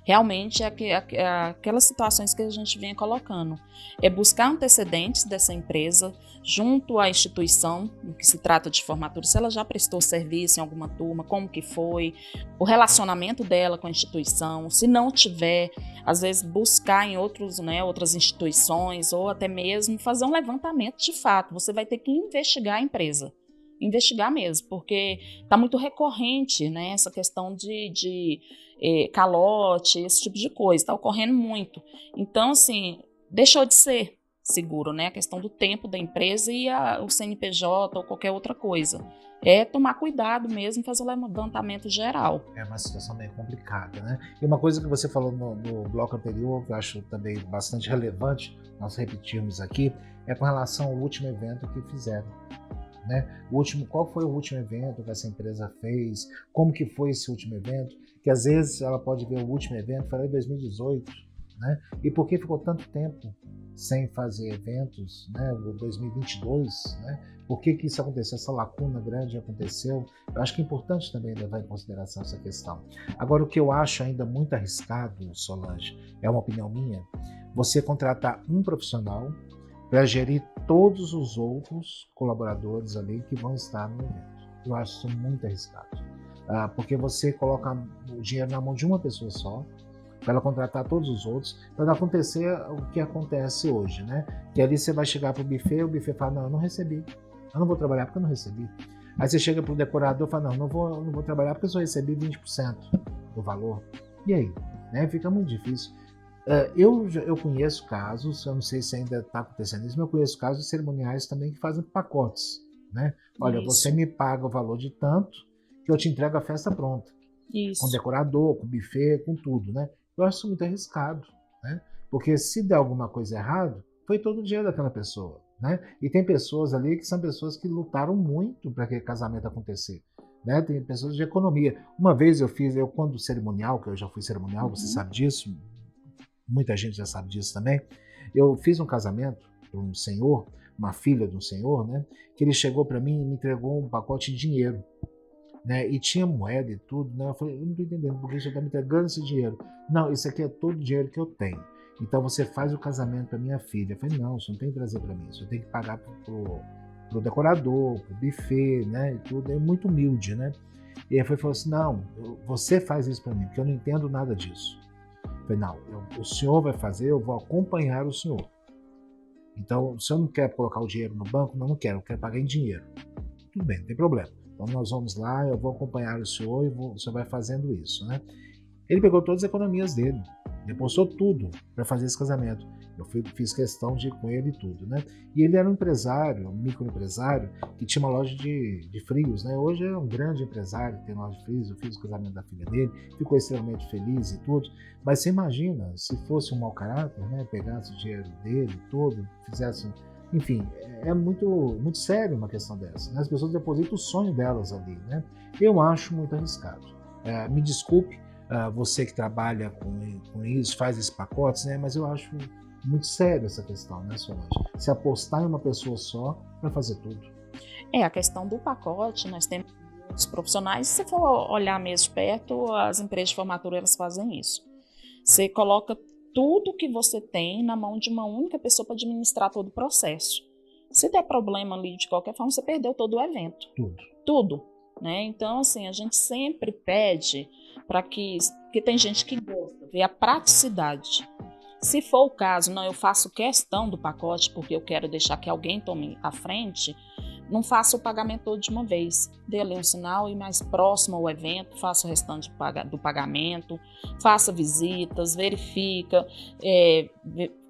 Realmente aquelas situações que a gente vinha colocando. É buscar antecedentes dessa empresa junto à instituição, no que se trata de formatura, se ela já prestou serviço em alguma turma, como que foi, o relacionamento dela com a instituição, se não tiver, às vezes buscar em outras instituições ou até mesmo fazer um levantamento de fato. Você vai ter que investigar a empresa. Investigar mesmo, porque está muito recorrente, né, essa questão de calote, esse tipo de coisa, está ocorrendo muito. Então, assim, deixou de ser seguro, né, a questão do tempo da empresa e o CNPJ ou qualquer outra coisa. É tomar cuidado mesmo, fazer um levantamento geral. É uma situação meio complicada, né? E uma coisa que você falou no bloco anterior, que eu acho também bastante relevante, nós repetimos aqui, é com relação ao último evento que fizeram. Né? Qual foi o último evento que essa empresa fez? Como que foi esse último evento? Que às vezes ela pode ver o último evento, foi lá em 2018, né? E por que ficou tanto tempo sem fazer eventos, né? 2022, né? Por que isso aconteceu? Essa lacuna grande aconteceu? Eu acho que é importante também levar em consideração essa questão. Agora, o que eu acho ainda muito arriscado, Solange, é uma opinião minha, você contratar um profissional para gerir todos os outros colaboradores ali que vão estar no evento. Eu acho isso muito arriscado, porque você coloca o dinheiro na mão de uma pessoa só, para ela contratar todos os outros, para não acontecer o que acontece hoje, né? Que ali você vai chegar para o buffet fala, não, eu não recebi, eu não vou trabalhar porque eu não recebi. Aí você chega para o decorador e fala, não vou trabalhar porque eu só recebi 20% do valor. E aí? Né? Fica muito difícil. Eu conheço casos, eu não sei se ainda está acontecendo isso, mas eu conheço casos de cerimoniais também que fazem pacotes, né? Olha, isso. Você me paga o valor de tanto que eu te entrego a festa pronta. Isso. Com decorador, com buffet, com tudo, né? Eu acho isso muito arriscado, né? Porque se der alguma coisa errada, foi todo o dinheiro daquela pessoa, né? E tem pessoas ali que são pessoas que lutaram muito para aquele casamento acontecer. Né? Tem pessoas de economia. Uma vez eu quando cerimonial, que eu já fui cerimonial, você sabe disso, muita gente já sabe disso também. Eu fiz um casamento para um senhor, uma filha de um senhor, né? Que ele chegou para mim e me entregou um pacote de dinheiro, né? E tinha moeda e tudo, né? Eu falei, eu não estou entendendo por que você está me entregando esse dinheiro. Não, isso aqui é todo o dinheiro que eu tenho. Então você faz o casamento para minha filha. Eu falei, não, você não tem que trazer para mim, você tem que pagar pro decorador, pro buffet, né? E tudo. É muito humilde, né? E ele falou assim, não, você faz isso para mim, porque eu não entendo nada disso. Eu falei, não, o senhor vai fazer, eu vou acompanhar o senhor. Então, se eu não quer colocar o dinheiro no banco, não quero, eu quero pagar em dinheiro. Tudo bem, não tem problema. Então nós vamos lá, eu vou acompanhar o senhor e o senhor vai fazendo isso, né? Ele pegou todas as economias dele, depositou tudo para fazer esse casamento. Eu fiz questão de ir com ele e tudo, né? E ele era um empresário, um microempresário, que tinha uma loja de frios, né? Hoje é um grande empresário, tem loja de frios, eu fiz o casamento da filha dele, ficou extremamente feliz e tudo. Mas você imagina, se fosse um mau caráter, né? Pegasse o dinheiro dele todo, fizesse... Enfim, é muito, muito sério uma questão dessa, né? As pessoas depositam o sonho delas ali, né? Eu acho muito arriscado. Me desculpe, você que trabalha com isso, faz esses pacotes, né? Mas eu acho muito sério essa questão, né, Solange? Se apostar em uma pessoa só para fazer tudo. A questão do pacote, nós temos os profissionais, se você for olhar mesmo de perto, as empresas de formatura elas fazem isso. Você coloca tudo que você tem na mão de uma única pessoa para administrar todo o processo. Se der problema ali de qualquer forma, você perdeu todo o evento. Tudo. Né? Então, assim, a gente sempre pede para que tem gente que gosta, vê a praticidade. Se for o caso, não, eu faço questão do pacote porque eu quero deixar que alguém tome a frente, não faça o pagamento todo de uma vez. Dê ali um sinal e mais próximo ao evento, faça o restante do pagamento, faça visitas, verifica,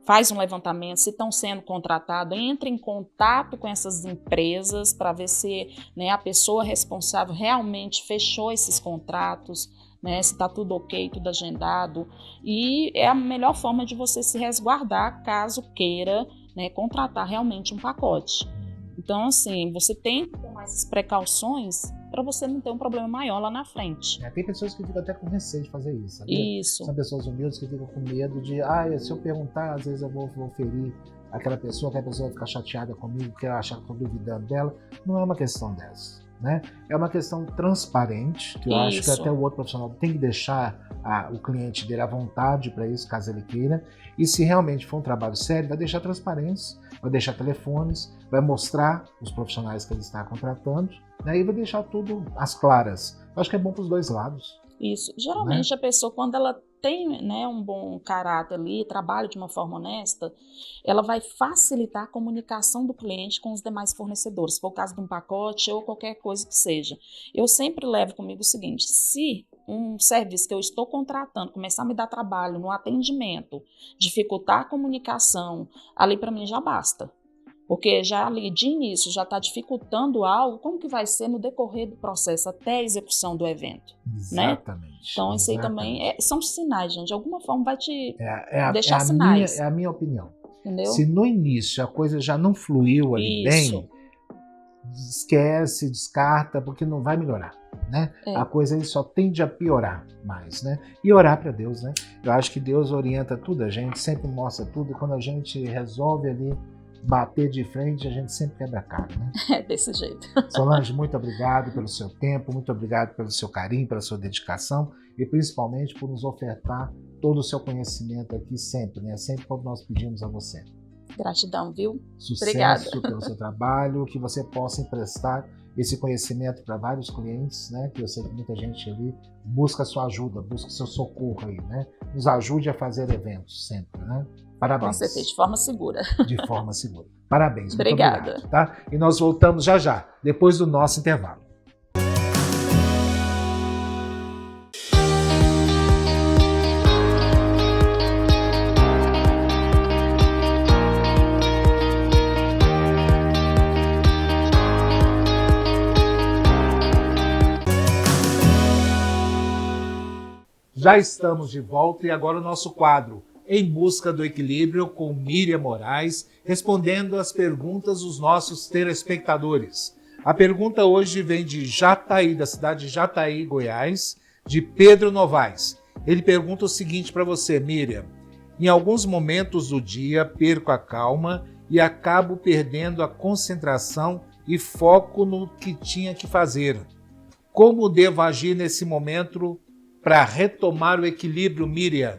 faz um levantamento, se estão sendo contratados, entre em contato com essas empresas para ver se, né, a pessoa responsável realmente fechou esses contratos, né, se está tudo ok, tudo agendado, e é a melhor forma de você se resguardar caso queira, né, contratar realmente um pacote. Então, assim, você tem que tomar essas precauções para você não ter um problema maior lá na frente. Tem pessoas que ficam até com receio de fazer isso, sabia? Isso. São pessoas humildes que ficam com medo de, se eu perguntar, às vezes eu vou ferir aquela pessoa vai ficar chateada comigo, que ela achar que eu estou duvidando dela. Não é uma questão dessa, né? É uma questão transparente, que eu acho que até o outro profissional tem que deixar o cliente dele à vontade para isso, caso ele queira. E se realmente for um trabalho sério, vai deixar transparência, vai deixar telefones, vai mostrar os profissionais que ele está contratando, né? E vai deixar tudo às claras. Eu acho que é bom para os dois lados. Isso. Geralmente, né, a pessoa, quando ela tem, né, um bom caráter ali, trabalha de uma forma honesta, ela vai facilitar a comunicação do cliente com os demais fornecedores, se for o caso de um pacote ou qualquer coisa que seja. Eu sempre levo comigo o seguinte: se um serviço que eu estou contratando começar a me dar trabalho no atendimento, dificultar a comunicação, ali para mim já basta. Porque já ali de início já está dificultando algo, como que vai ser no decorrer do processo até a execução do evento? Exatamente. Né? Então isso aí também são sinais, gente. De alguma forma vai te é deixar sinais. É a minha opinião. Entendeu? Se no início a coisa já não fluiu ali bem, esquece, descarta, porque não vai melhorar, né? A coisa aí só tende a piorar mais, né? E orar para Deus, né? Eu acho que Deus orienta tudo, a gente sempre mostra tudo, e quando a gente resolve ali bater de frente, a gente sempre quebra a cara, né? É desse jeito. Solange, muito obrigado pelo seu tempo, muito obrigado pelo seu carinho, pela sua dedicação e principalmente por nos ofertar todo o seu conhecimento aqui sempre, né? Sempre quando nós pedimos a você. Gratidão, viu? Sucesso Obrigada. pelo seu trabalho, que você possa emprestar esse conhecimento para vários clientes, né? Que eu sei que muita gente ali busca a sua ajuda, busca o seu socorro aí, né? Nos ajude a fazer eventos sempre, né? Parabéns. Com certeza, de forma segura. De forma segura. Parabéns. Obrigada. Muito obrigado, tá? E nós voltamos já, depois do nosso intervalo. Já estamos de volta e agora o nosso quadro Em Busca do Equilíbrio com Miriam Moraes, respondendo as perguntas dos nossos telespectadores. A pergunta hoje vem de Jataí, da cidade de Jataí, Goiás, de Pedro Novaes. Ele pergunta o seguinte para você, Miriam: em alguns momentos do dia perco a calma e acabo perdendo a concentração e foco no que tinha que fazer. Como devo agir nesse momento para retomar o equilíbrio, Miriam?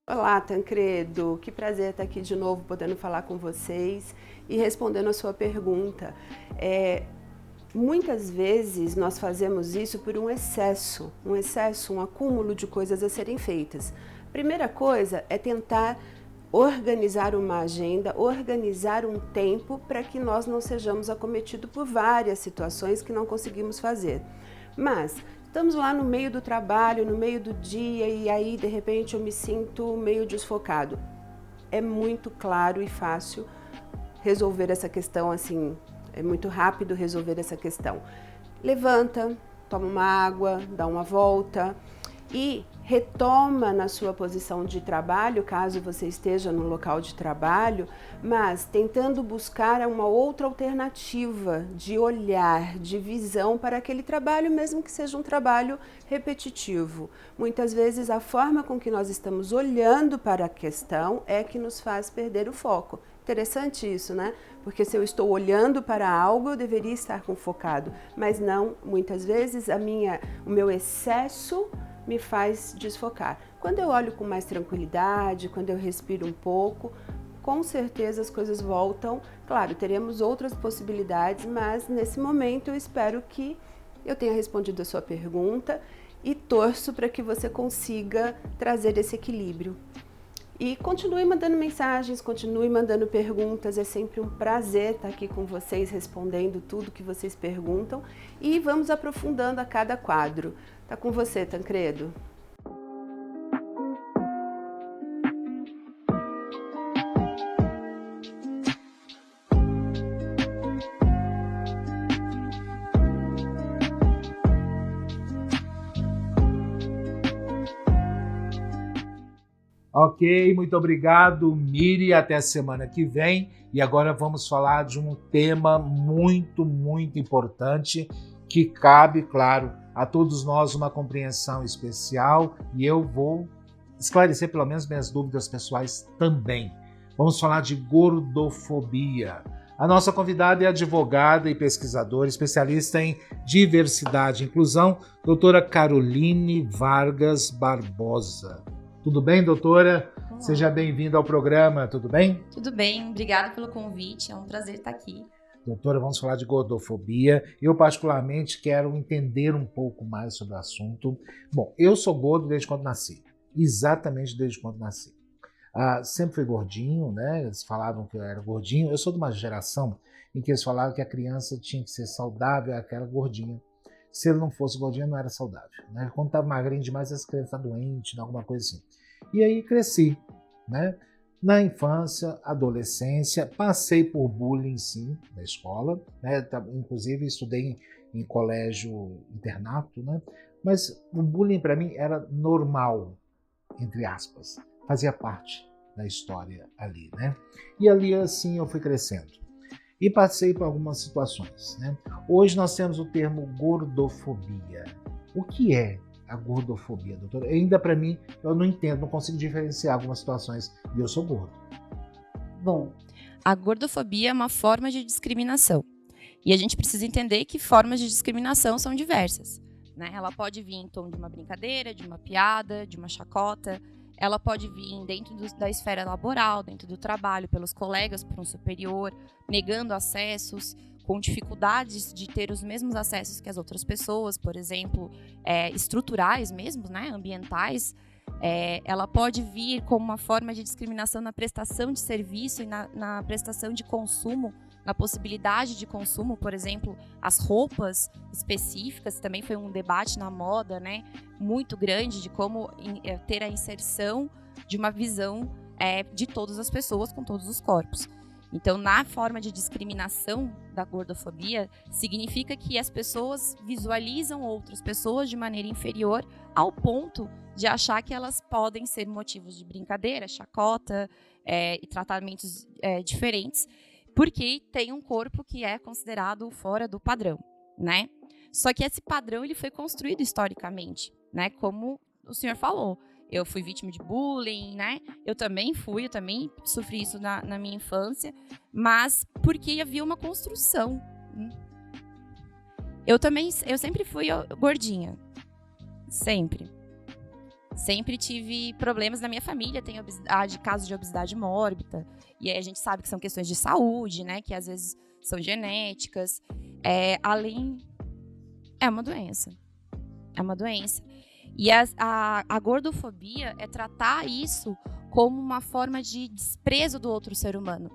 Olá, Tancredo, que prazer estar aqui de novo podendo falar com vocês e respondendo a sua pergunta. Muitas vezes nós fazemos isso por um excesso, um acúmulo de coisas a serem feitas. A primeira coisa é tentar organizar uma agenda, organizar um tempo para que nós não sejamos acometidos por várias situações que não conseguimos fazer. Mas estamos lá no meio do trabalho, no meio do dia, e aí de repente eu me sinto meio desfocado. É muito claro e fácil resolver essa questão assim. É muito rápido resolver essa questão. Levanta, toma uma água, dá uma volta e retoma na sua posição de trabalho, caso você esteja no local de trabalho, mas tentando buscar uma outra alternativa de olhar, de visão para aquele trabalho, mesmo que seja um trabalho repetitivo. Muitas vezes a forma com que nós estamos olhando para a questão é que nos faz perder o foco. Interessante isso, né? Porque se eu estou olhando para algo, eu deveria estar focado, mas não, muitas vezes o meu excesso me faz desfocar. Quando eu olho com mais tranquilidade, quando eu respiro um pouco, com certeza as coisas voltam. Claro, teremos outras possibilidades, mas nesse momento eu espero que eu tenha respondido a sua pergunta e torço para que você consiga trazer esse equilíbrio. E continue mandando mensagens, continue mandando perguntas, é sempre um prazer estar aqui com vocês respondendo tudo que vocês perguntam e vamos aprofundando a cada quadro. Tá com você, Tancredo. Ok, muito obrigado, Miri. Até a semana que vem. E agora vamos falar de um tema muito, muito importante que cabe, claro, a todos nós uma compreensão especial e eu vou esclarecer pelo menos minhas dúvidas pessoais também. Vamos falar de gordofobia. A nossa convidada é advogada e pesquisadora, especialista em diversidade e inclusão, doutora Caroline Vargas Barbosa. Tudo bem, doutora? Olá. Seja bem-vinda ao programa, tudo bem? Tudo bem, obrigada pelo convite, é um prazer estar aqui. Doutora, vamos falar de gordofobia. Eu, particularmente, quero entender um pouco mais sobre o assunto. Bom, eu sou gordo desde quando nasci. Exatamente desde quando nasci. Sempre fui gordinho, né? Eles falavam que eu era gordinho. Eu sou de uma geração em que eles falavam que a criança tinha que ser saudável, aquela gordinha. Se ele não fosse gordinho, não era saudável, né? Quando estava magrinho demais, as crianças estavam doentes, alguma coisa assim. E aí cresci, né? Na infância, adolescência, passei por bullying, sim, na escola, né? Inclusive estudei em colégio internato, né? Mas o bullying para mim era normal, entre aspas, fazia parte da história ali, né? E ali assim eu fui crescendo e passei por algumas situações, né? Hoje nós temos o termo gordofobia. O que é a gordofobia, doutora? Ainda para mim, eu não entendo, não consigo diferenciar algumas situações e eu sou gordo. Bom, a gordofobia é uma forma de discriminação e a gente precisa entender que formas de discriminação são diversas, né? Ela pode vir em tom de uma brincadeira, de uma piada, de uma chacota. Ela pode vir dentro da esfera laboral, dentro do trabalho, pelos colegas, por um superior, negando acessos, com dificuldades de ter os mesmos acessos que as outras pessoas, por exemplo, estruturais mesmo, né, ambientais. Ela pode vir como uma forma de discriminação na prestação de serviço e na prestação de consumo, na possibilidade de consumo, por exemplo, as roupas específicas, também foi um debate na moda, né, muito grande de como ter a inserção de uma visão de todas as pessoas com todos os corpos. Então, na forma de discriminação da gordofobia, significa que as pessoas visualizam outras pessoas de maneira inferior ao ponto de achar que elas podem ser motivos de brincadeira, chacota e tratamentos diferentes, porque tem um corpo que é considerado fora do padrão, né? Só que esse padrão ele foi construído historicamente, né? Como o senhor falou. Eu fui vítima de bullying, né? Eu também sofri isso na minha infância, mas porque havia uma construção. Eu sempre fui gordinha. Sempre. Sempre tive problemas na minha família, tenho casos de obesidade mórbida, e aí a gente sabe que são questões de saúde, né? Que às vezes são genéticas. É uma doença. É uma doença. E a gordofobia é tratar isso como uma forma de desprezo do outro ser humano.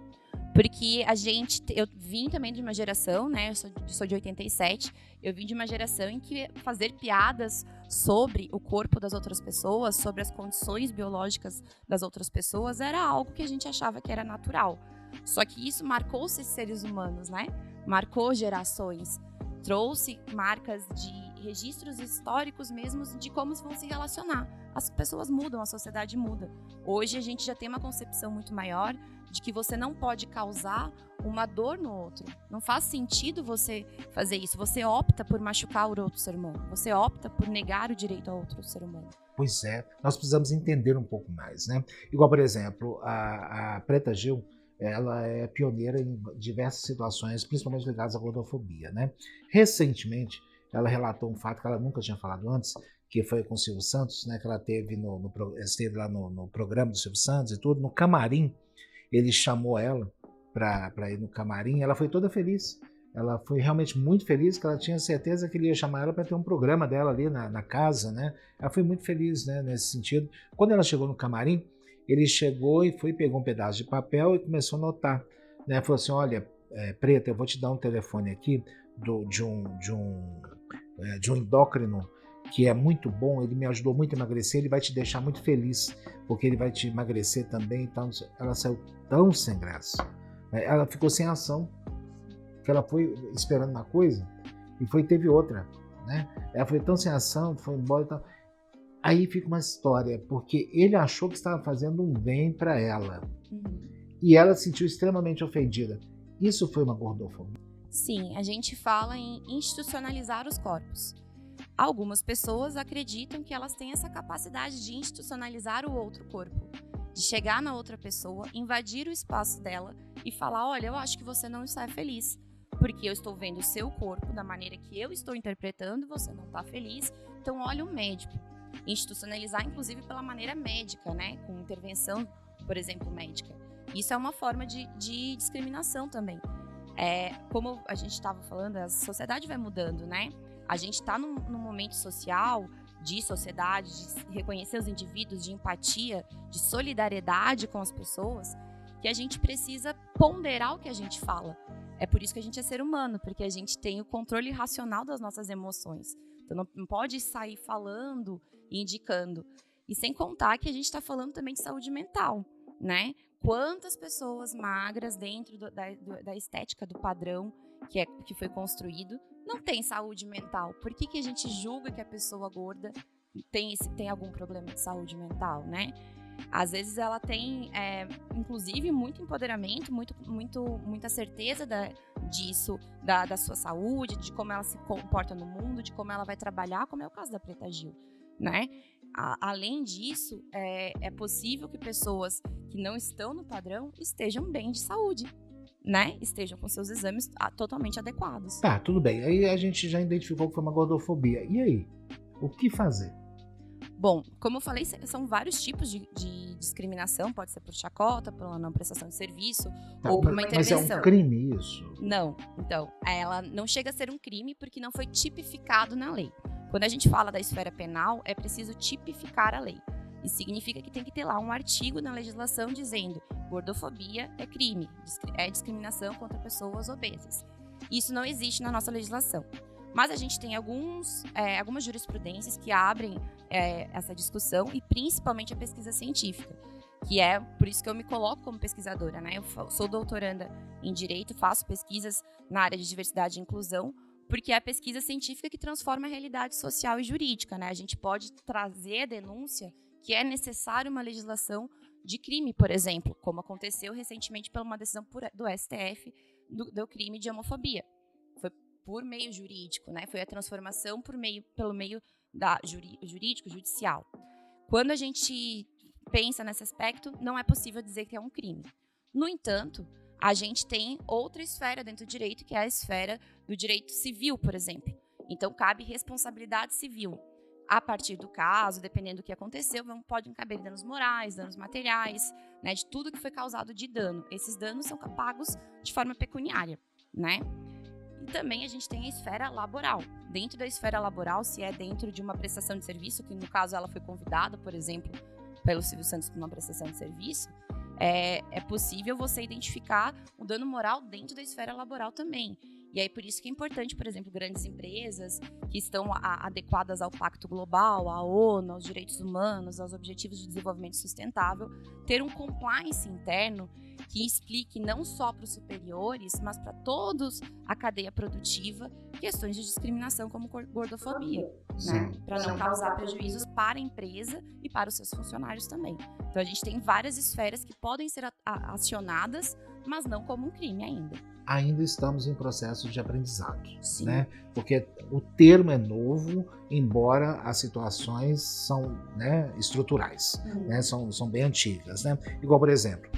Porque eu vim também de uma geração, né? Eu sou de 87, eu vim de uma geração em que fazer piadas sobre o corpo das outras pessoas, sobre as condições biológicas das outras pessoas, era algo que a gente achava que era natural. Só que isso marcou os seres humanos, né? Marcou gerações. Trouxe marcas de registros históricos mesmos de como vão se relacionar. As pessoas mudam, a sociedade muda. Hoje a gente já tem uma concepção muito maior de que você não pode causar uma dor no outro. Não faz sentido você fazer isso. Você opta por machucar o outro ser humano. Você opta por negar o direito ao outro ser humano. Pois é, nós precisamos entender um pouco mais, né? Igual, por exemplo, a Preta Gil, ela é pioneira em diversas situações, principalmente ligadas à gordofobia, né? Recentemente, ela relatou um fato que ela nunca tinha falado antes, que foi com o Silvio Santos, né? Que ela esteve lá no programa do Silvio Santos e tudo, no camarim. Ele chamou ela para ir no camarim, ela foi toda feliz. Ela foi realmente muito feliz, que ela tinha certeza que ele ia chamar ela para ter um programa dela ali na casa, né? Ela foi muito feliz, né, nesse sentido. Quando ela chegou no camarim, ele chegou e pegou um pedaço de papel e começou a anotar, né? Falou assim, olha, Preta, eu vou te dar um telefone aqui de um endócrino que é muito bom, ele me ajudou muito a emagrecer, ele vai te deixar muito feliz, porque ele vai te emagrecer também. Então, ela saiu tão sem graça, né? Ela ficou sem ação, que ela foi esperando uma coisa e teve outra, né? Ela foi tão sem ação, foi embora e tal. Aí fica uma história, porque ele achou que estava fazendo um bem para ela. E ela se sentiu extremamente ofendida. Isso foi uma gordofobia? Sim, a gente fala em institucionalizar os corpos. Algumas pessoas acreditam que elas têm essa capacidade de institucionalizar o outro corpo, de chegar na outra pessoa, invadir o espaço dela e falar, olha, eu acho que você não está feliz, porque eu estou vendo o seu corpo da maneira que eu estou interpretando, você não está feliz, então olha o médico. Institucionalizar, inclusive, pela maneira médica, né? Com intervenção, por exemplo, médica. Isso é uma forma de discriminação também. Como a gente estava falando, a sociedade vai mudando, né? A gente está num momento social, de sociedade, de reconhecer os indivíduos, de empatia, de solidariedade com as pessoas, que a gente precisa ponderar o que a gente fala. É por isso que a gente é ser humano, porque a gente tem o controle racional das nossas emoções. Então não pode sair falando e indicando. E sem contar que a gente está falando também de saúde mental, né? Quantas pessoas magras dentro da estética, do padrão que foi construído, não tem saúde mental? Por que a gente julga que a pessoa gorda tem algum problema de saúde mental, né? Às vezes ela tem, inclusive, muito empoderamento, muita certeza disso, da sua saúde, de como ela se comporta no mundo, de como ela vai trabalhar, como é o caso da Preta Gil, né? Além disso, é possível que pessoas que não estão no padrão estejam bem de saúde, né? Estejam com seus exames totalmente adequados. Tá, tudo bem. Aí a gente já identificou que foi uma gordofobia. E aí? O que fazer? Bom, como eu falei, são vários tipos de discriminação. Pode ser por chacota, por uma não prestação de serviço, ou por uma intervenção. Mas é um crime isso? Não. Então, ela não chega a ser um crime porque não foi tipificado na lei. Quando a gente fala da esfera penal, é preciso tipificar a lei. Isso significa que tem que ter lá um artigo na legislação dizendo gordofobia é crime, é discriminação contra pessoas obesas. Isso não existe na nossa legislação. Mas a gente tem algumas jurisprudências que abrem essa discussão, e principalmente a pesquisa científica, que é por isso que eu me coloco como pesquisadora, né? Eu sou doutoranda em Direito, faço pesquisas na área de diversidade e inclusão, porque é a pesquisa científica que transforma a realidade social e jurídica, né? A gente pode trazer a denúncia que é necessário uma legislação de crime, por exemplo, como aconteceu recentemente por uma decisão do STF do crime de homofobia. Foi por meio jurídico, né? Foi a transformação pelo meio jurídico, judicial. Quando a gente pensa nesse aspecto, não é possível dizer que é um crime. No entanto, a gente tem outra esfera dentro do direito, que é a esfera do direito civil, por exemplo. Então, cabe responsabilidade civil. A partir do caso, dependendo do que aconteceu, podem caber danos morais, danos materiais, né, de tudo que foi causado de dano. Esses danos são pagos de forma pecuniária, né? E também a gente tem a esfera laboral. Dentro da esfera laboral, se é dentro de uma prestação de serviço, que no caso ela foi convidada, por exemplo, pelo Silvio Santos para uma prestação de serviço, é possível você identificar o dano moral dentro da esfera laboral também. E aí, por isso que é importante, por exemplo, grandes empresas que estão adequadas ao Pacto Global, à ONU, aos direitos humanos, aos Objetivos de Desenvolvimento Sustentável, ter um compliance interno que explique não só para os superiores, mas para todos a cadeia produtiva, questões de discriminação como gordofobia, né? Para não causar prejuízos para a empresa e para os seus funcionários também. Então, a gente tem várias esferas que podem ser acionadas, mas não como um crime ainda. Ainda estamos em processo de aprendizado, Sim. né? Porque o termo é novo, embora as situações são, né, estruturais, né? São bem antigas, né? Igual, por exemplo,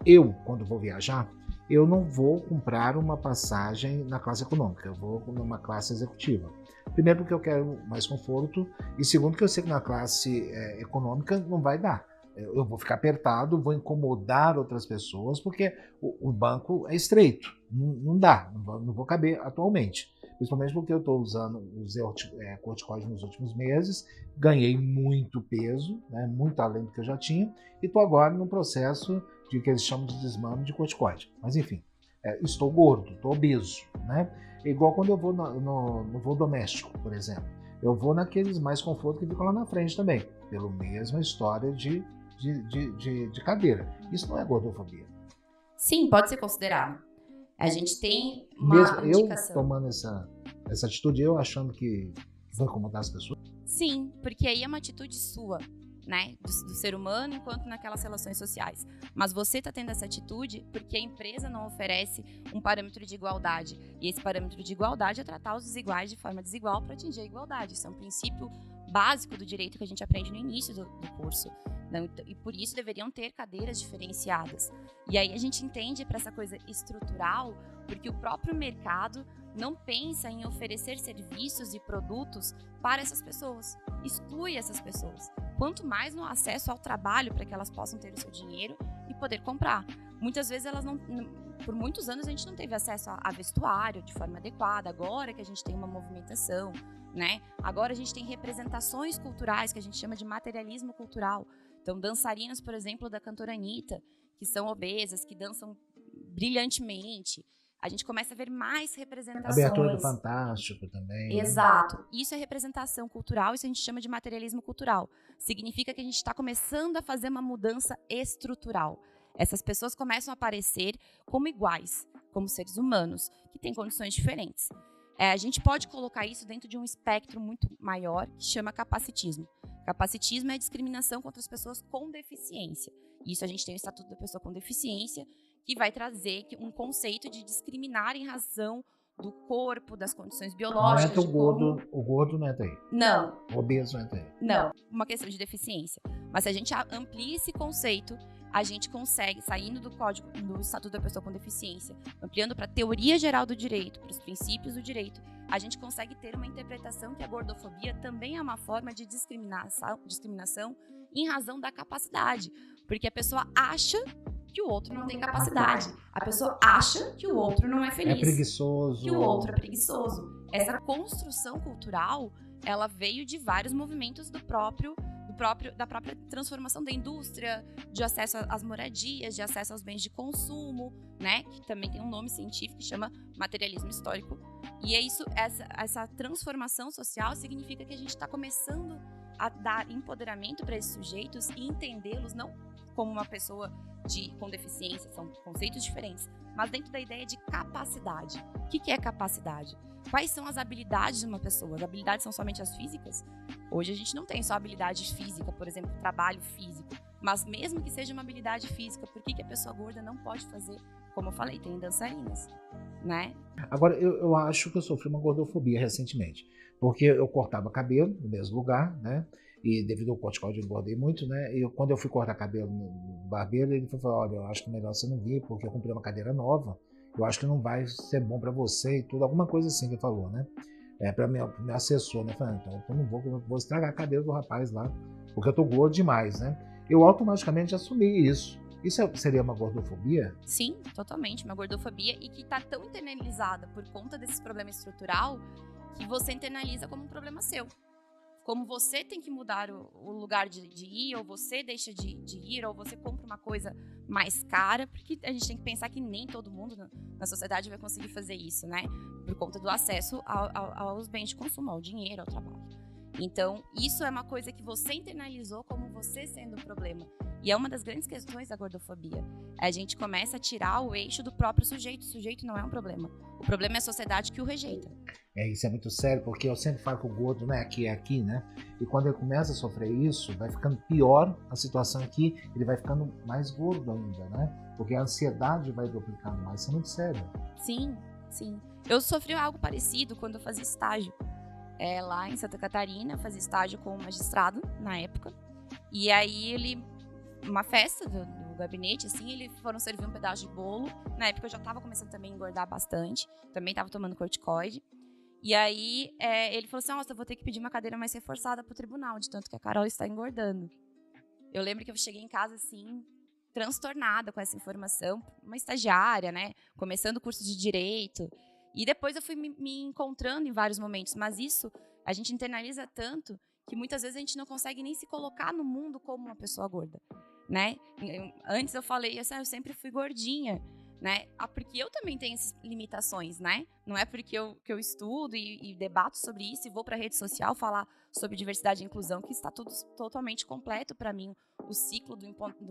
eu, quando vou viajar, eu não vou comprar uma passagem na classe econômica, eu vou numa classe executiva. Primeiro porque eu quero mais conforto e segundo que eu sei que na classe econômica não vai dar. Eu vou ficar apertado, vou incomodar outras pessoas, porque o banco é estreito, não dá, não vou caber atualmente. Principalmente porque eu estou usando os corticoides nos últimos meses, ganhei muito peso, né, muito além do que eu já tinha, e estou agora no processo de que eles chamam de desmame de corticoide. Mas enfim, estou gordo, estou obeso, né? Igual quando eu vou no voo doméstico, por exemplo. Eu vou naqueles mais conforto que ficam lá na frente também, pela mesma história de cadeira. Isso não é gordofobia. Sim, pode ser considerado. A gente tem uma Mesmo indicação. eu tomando essa atitude, eu achando que vou incomodar as pessoas. Sim, porque aí é uma atitude sua, né, do ser humano enquanto naquelas relações sociais. Mas você está tendo essa atitude porque a empresa não oferece um parâmetro de igualdade. E esse parâmetro de igualdade é tratar os desiguais de forma desigual para atingir a igualdade. Isso é um princípio básico do direito que a gente aprende no início do curso. E por isso deveriam ter cadeiras diferenciadas. E aí a gente entende para essa coisa estrutural, porque o próprio mercado não pensa em oferecer serviços e produtos para essas pessoas, exclui essas pessoas. Quanto mais no acesso ao trabalho para que elas possam ter o seu dinheiro e poder comprar. Muitas vezes elas não, por muitos anos a gente não teve acesso a vestuário de forma adequada, agora que a gente tem uma movimentação, né? Agora a gente tem representações culturais que a gente chama de materialismo cultural. Então, dançarinas, por exemplo, da cantora Anitta, que são obesas, que dançam brilhantemente. A gente começa a ver mais representações. Abertura do Fantástico também. Exato. Isso é representação cultural, isso a gente chama de materialismo cultural. Significa que a gente está começando a fazer uma mudança estrutural. Essas pessoas começam a aparecer como iguais, como seres humanos, que têm condições diferentes. A gente pode colocar isso dentro de um espectro muito maior, que chama capacitismo. Capacitismo é a discriminação contra as pessoas com deficiência. Isso a gente tem o Estatuto da Pessoa com Deficiência, que vai trazer um conceito de discriminar em razão do corpo, das condições biológicas. Não entra o gordo não entra aí. Não. O obeso não entra aí. Não, uma questão de deficiência. Mas se a gente amplia esse conceito, a gente consegue, saindo do Código do Estatuto da Pessoa com Deficiência, ampliando para a teoria geral do direito, para os princípios do direito, a gente consegue ter uma interpretação que a gordofobia também é uma forma de discriminação em razão da capacidade. Porque a pessoa acha que o outro não tem capacidade. A pessoa acha que o outro não é feliz. É preguiçoso. Que o outro é preguiçoso. Essa construção cultural, ela veio de vários movimentos da própria transformação da indústria, de acesso às moradias, de acesso aos bens de consumo, né? Que também tem um nome científico que chama materialismo histórico. E é isso, essa transformação social significa que a gente está começando a dar empoderamento para esses sujeitos e entendê-los não como uma pessoa com deficiência, são conceitos diferentes, mas dentro da ideia de capacidade. O que é capacidade? Quais são as habilidades de uma pessoa? As habilidades são somente as físicas? Hoje a gente não tem só habilidade física, por exemplo, trabalho físico. Mas mesmo que seja uma habilidade física, por que a pessoa gorda não pode fazer? Como eu falei, tem dançarinas, né? Agora, eu acho que eu sofri uma gordofobia recentemente. Porque eu cortava cabelo no mesmo lugar, né? E devido ao corticoide eu engordei muito, né? E quando eu fui cortar cabelo no barbeiro, ele falou, olha, eu acho que é melhor você não vir, porque eu comprei uma cadeira nova. Eu acho que não vai ser bom para você e tudo. Alguma coisa assim que ele falou, né? Para meu assessor, né? Falei, então eu não vou estragar a cadeira do rapaz lá, porque eu tô gordo demais, né? Eu automaticamente assumi isso. Isso seria uma gordofobia? Sim, totalmente, uma gordofobia e que está tão internalizada por conta desse problema estrutural que você internaliza como um problema seu. como você tem que mudar o lugar de ir, ou você deixa de ir, ou você compra uma coisa mais cara, porque a gente tem que pensar que nem todo mundo na sociedade vai conseguir fazer isso, né? Por conta do acesso aos bens de consumo, ao dinheiro, ao trabalho. Então, isso é uma coisa que você internalizou como você sendo o problema. E é uma das grandes questões da gordofobia. A gente começa a tirar o eixo do próprio sujeito. O sujeito não é um problema. O problema é a sociedade que o rejeita. Isso é muito sério, porque eu sempre falo que o gordo não é aqui, né? E quando ele começa a sofrer isso, vai ficando pior a situação aqui, ele vai ficando mais gordo ainda, né? Porque a ansiedade vai duplicando mais. Isso é muito sério. Sim, sim. Eu sofri algo parecido quando eu fazia estágio. Lá em Santa Catarina, eu fazia estágio com um magistrado, na época. E aí uma festa do gabinete, assim, eles foram servir um pedaço de bolo. Na época eu já estava começando também a engordar bastante, também estava tomando corticoide. E aí ele falou assim, nossa, eu vou ter que pedir uma cadeira mais reforçada pro tribunal, de tanto que a Carol está engordando. Eu lembro que eu cheguei em casa, assim, transtornada com essa informação, uma estagiária, né, começando o curso de Direito. E depois eu fui me encontrando em vários momentos, mas isso a gente internaliza tanto que muitas vezes a gente não consegue nem se colocar no mundo como uma pessoa gorda, né? Antes eu falei assim, eu sempre fui gordinha, né? Porque eu também tenho essas limitações, né? Não é porque eu estudo e debato sobre isso e vou para a rede social falar sobre diversidade e inclusão que está tudo totalmente completo para mim, o ciclo do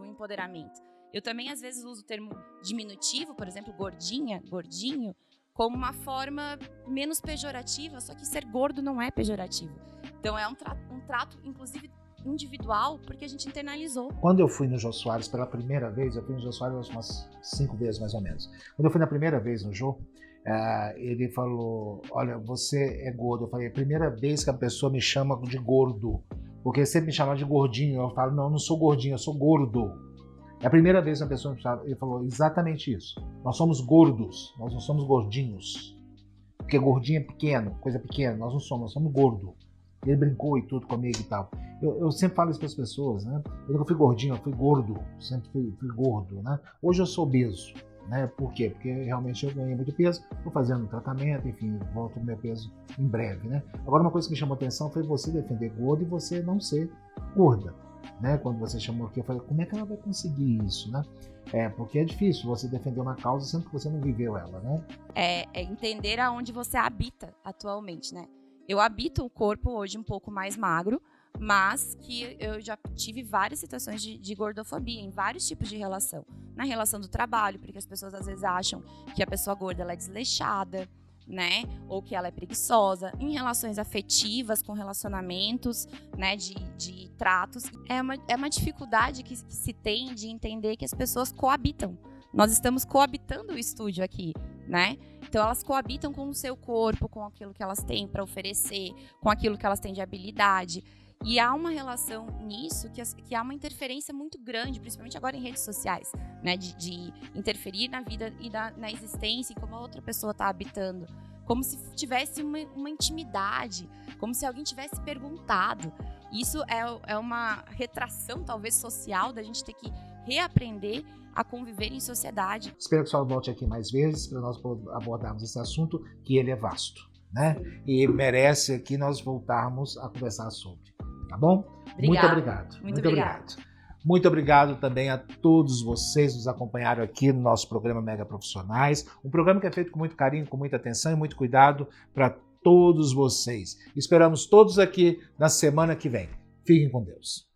empoderamento. Eu também às vezes uso o termo diminutivo, por exemplo, gordinha, gordinho, como uma forma menos pejorativa, só que ser gordo não é pejorativo. Então é um trato, inclusive, individual, porque a gente internalizou. Quando eu fui no Jô Soares pela primeira vez, eu fui no Jô Soares umas 5 vezes mais ou menos. Quando eu fui na primeira vez no Jô, ele falou, olha, você é gordo. Eu falei, é a primeira vez que a pessoa me chama de gordo, porque sempre me chama de gordinho. Eu falo, não, eu não sou gordinho, eu sou gordo. É a primeira vez que a pessoa me chama, ele falou exatamente isso. Nós somos gordos, nós não somos gordinhos. Porque gordinho é pequeno, coisa pequena, nós somos gordo. Ele brincou e tudo comigo e tal. Eu sempre falo isso para as pessoas, né? Eu nunca fui gordinho, eu fui gordo, sempre fui gordo, né? Hoje eu sou obeso, né? Por quê? Porque realmente eu ganhei muito peso, estou fazendo um tratamento, enfim, volto ao meu peso em breve, né? Agora uma coisa que me chamou a atenção foi você defender gordo e você não ser gorda, né? Quando você chamou aqui, eu falei, como é que ela vai conseguir isso, né? Porque é difícil você defender uma causa sendo que você não viveu ela, né? É entender aonde você habita atualmente, né? Eu habito um corpo hoje um pouco mais magro, mas que eu já tive várias situações de gordofobia, em vários tipos de relação. Na relação do trabalho, porque as pessoas às vezes acham que a pessoa gorda ela é desleixada, né? Ou que ela é preguiçosa. Em relações afetivas, com relacionamentos, né? De tratos. É uma dificuldade que se tem de entender que as pessoas coabitam. Nós estamos coabitando o estúdio aqui, né? Então elas coabitam com o seu corpo, com aquilo que elas têm para oferecer, com aquilo que elas têm de habilidade. E há uma relação nisso que há uma interferência muito grande, principalmente agora em redes sociais, né? De interferir na vida e na existência e como a outra pessoa está habitando. Como se tivesse uma intimidade, como se alguém tivesse perguntado. Isso é uma retração, talvez, social, da gente ter que reaprender a conviver em sociedade. Espero que a senhora volte aqui mais vezes para nós abordarmos esse assunto, que ele é vasto, né? E merece aqui nós voltarmos a conversar sobre. Tá bom? Muito obrigado. Muito obrigado. Muito obrigado também a todos vocês que nos acompanharam aqui no nosso programa Mega Profissionais. Um programa que é feito com muito carinho, com muita atenção e muito cuidado para todos vocês. Esperamos todos aqui na semana que vem. Fiquem com Deus.